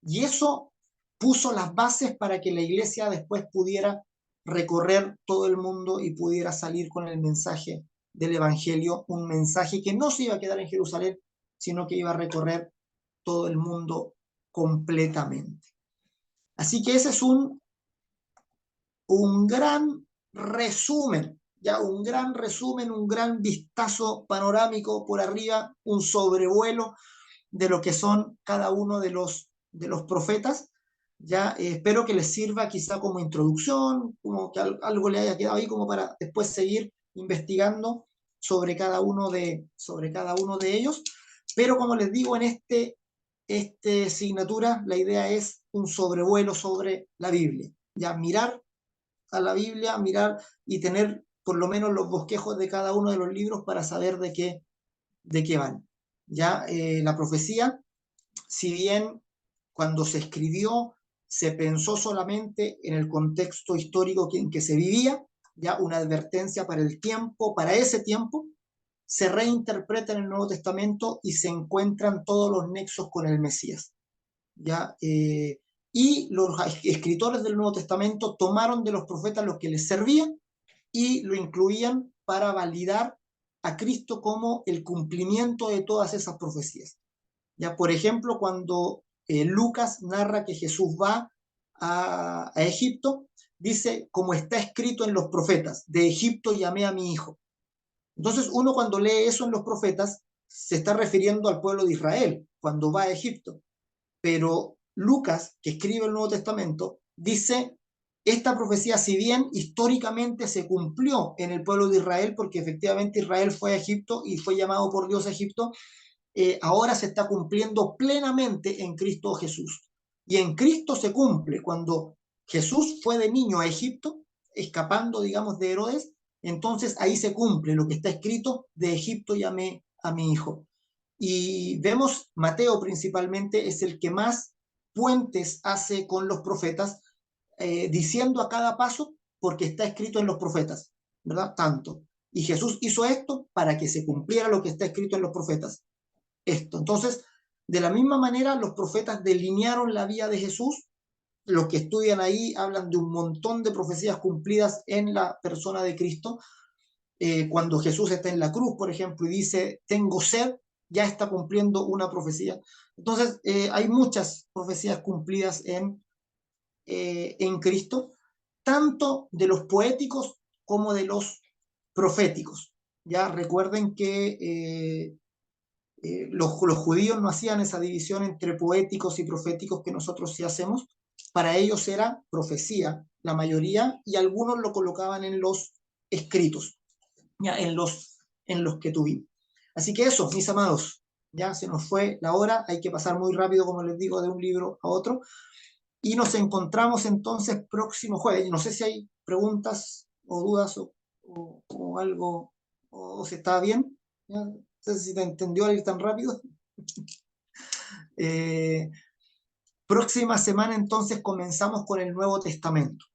Speaker 1: y eso puso las bases para que la iglesia después pudiera recorrer todo el mundo y pudiera salir con el mensaje del Evangelio, un mensaje que no se iba a quedar en Jerusalén, sino que iba a recorrer todo el mundo completamente. Así que ese es un gran resumen, ya un gran resumen, un gran vistazo panorámico por arriba, un sobrevuelo de lo que son cada uno de los profetas. Ya espero que les sirva quizá como introducción, como que algo le haya quedado ahí como para después seguir investigando sobre cada uno de ellos. Pero como les digo, en esta asignatura la idea es un sobrevuelo sobre la Biblia. Ya mirar a la Biblia, mirar y tener por lo menos los bosquejos de cada uno de los libros para saber de qué van. Ya la profecía, si bien cuando se escribió se pensó solamente en el contexto histórico en que se vivía, ya una advertencia para el tiempo, para ese tiempo, se reinterpreta en el Nuevo Testamento y se encuentran todos los nexos con el Mesías. ¿Ya? Y los escritores del Nuevo Testamento tomaron de los profetas lo que les servía y lo incluían para validar a Cristo como el cumplimiento de todas esas profecías. Ya, por ejemplo, cuando Lucas narra que Jesús va a Egipto, dice, como está escrito en los profetas, de Egipto llamé a mi hijo. Entonces, uno cuando lee eso en los profetas, se está refiriendo al pueblo de Israel, cuando va a Egipto. Pero Lucas, que escribe el Nuevo Testamento, dice, esta profecía, si bien históricamente se cumplió en el pueblo de Israel, porque efectivamente Israel fue a Egipto y fue llamado por Dios a Egipto, ahora se está cumpliendo plenamente en Cristo Jesús. Y en Cristo se cumple cuando Jesús fue de niño a Egipto, escapando, digamos, de Herodes, entonces ahí se cumple lo que está escrito, de Egipto llamé a mi hijo. Y vemos, Mateo principalmente es el que más puentes hace con los profetas, diciendo a cada paso, porque está escrito en los profetas, ¿verdad? Tanto. Y Jesús hizo esto para que se cumpliera lo que está escrito en los profetas. Esto. Entonces, de la misma manera, los profetas delinearon la vía de Jesús. Los que estudian ahí hablan de un montón de profecías cumplidas en la persona de Cristo. Cuando Jesús está en la cruz, por ejemplo, y dice, tengo sed, ya está cumpliendo una profecía. Entonces, hay muchas profecías cumplidas en Cristo, tanto de los poéticos como de los proféticos. Ya recuerden que los judíos no hacían esa división entre poéticos y proféticos que nosotros sí hacemos. Para ellos era profecía, la mayoría, y algunos lo colocaban en los escritos, ya en los que tuvimos. Así que eso, mis amados, ya se nos fue la hora, hay que pasar muy rápido, como les digo, de un libro a otro, y nos encontramos entonces próximo jueves. No sé si hay preguntas o dudas o algo, o si está bien. ¿Ya? No sé si te entendió algo tan rápido. Eh, Próxima semana entonces comenzamos con el Nuevo Testamento.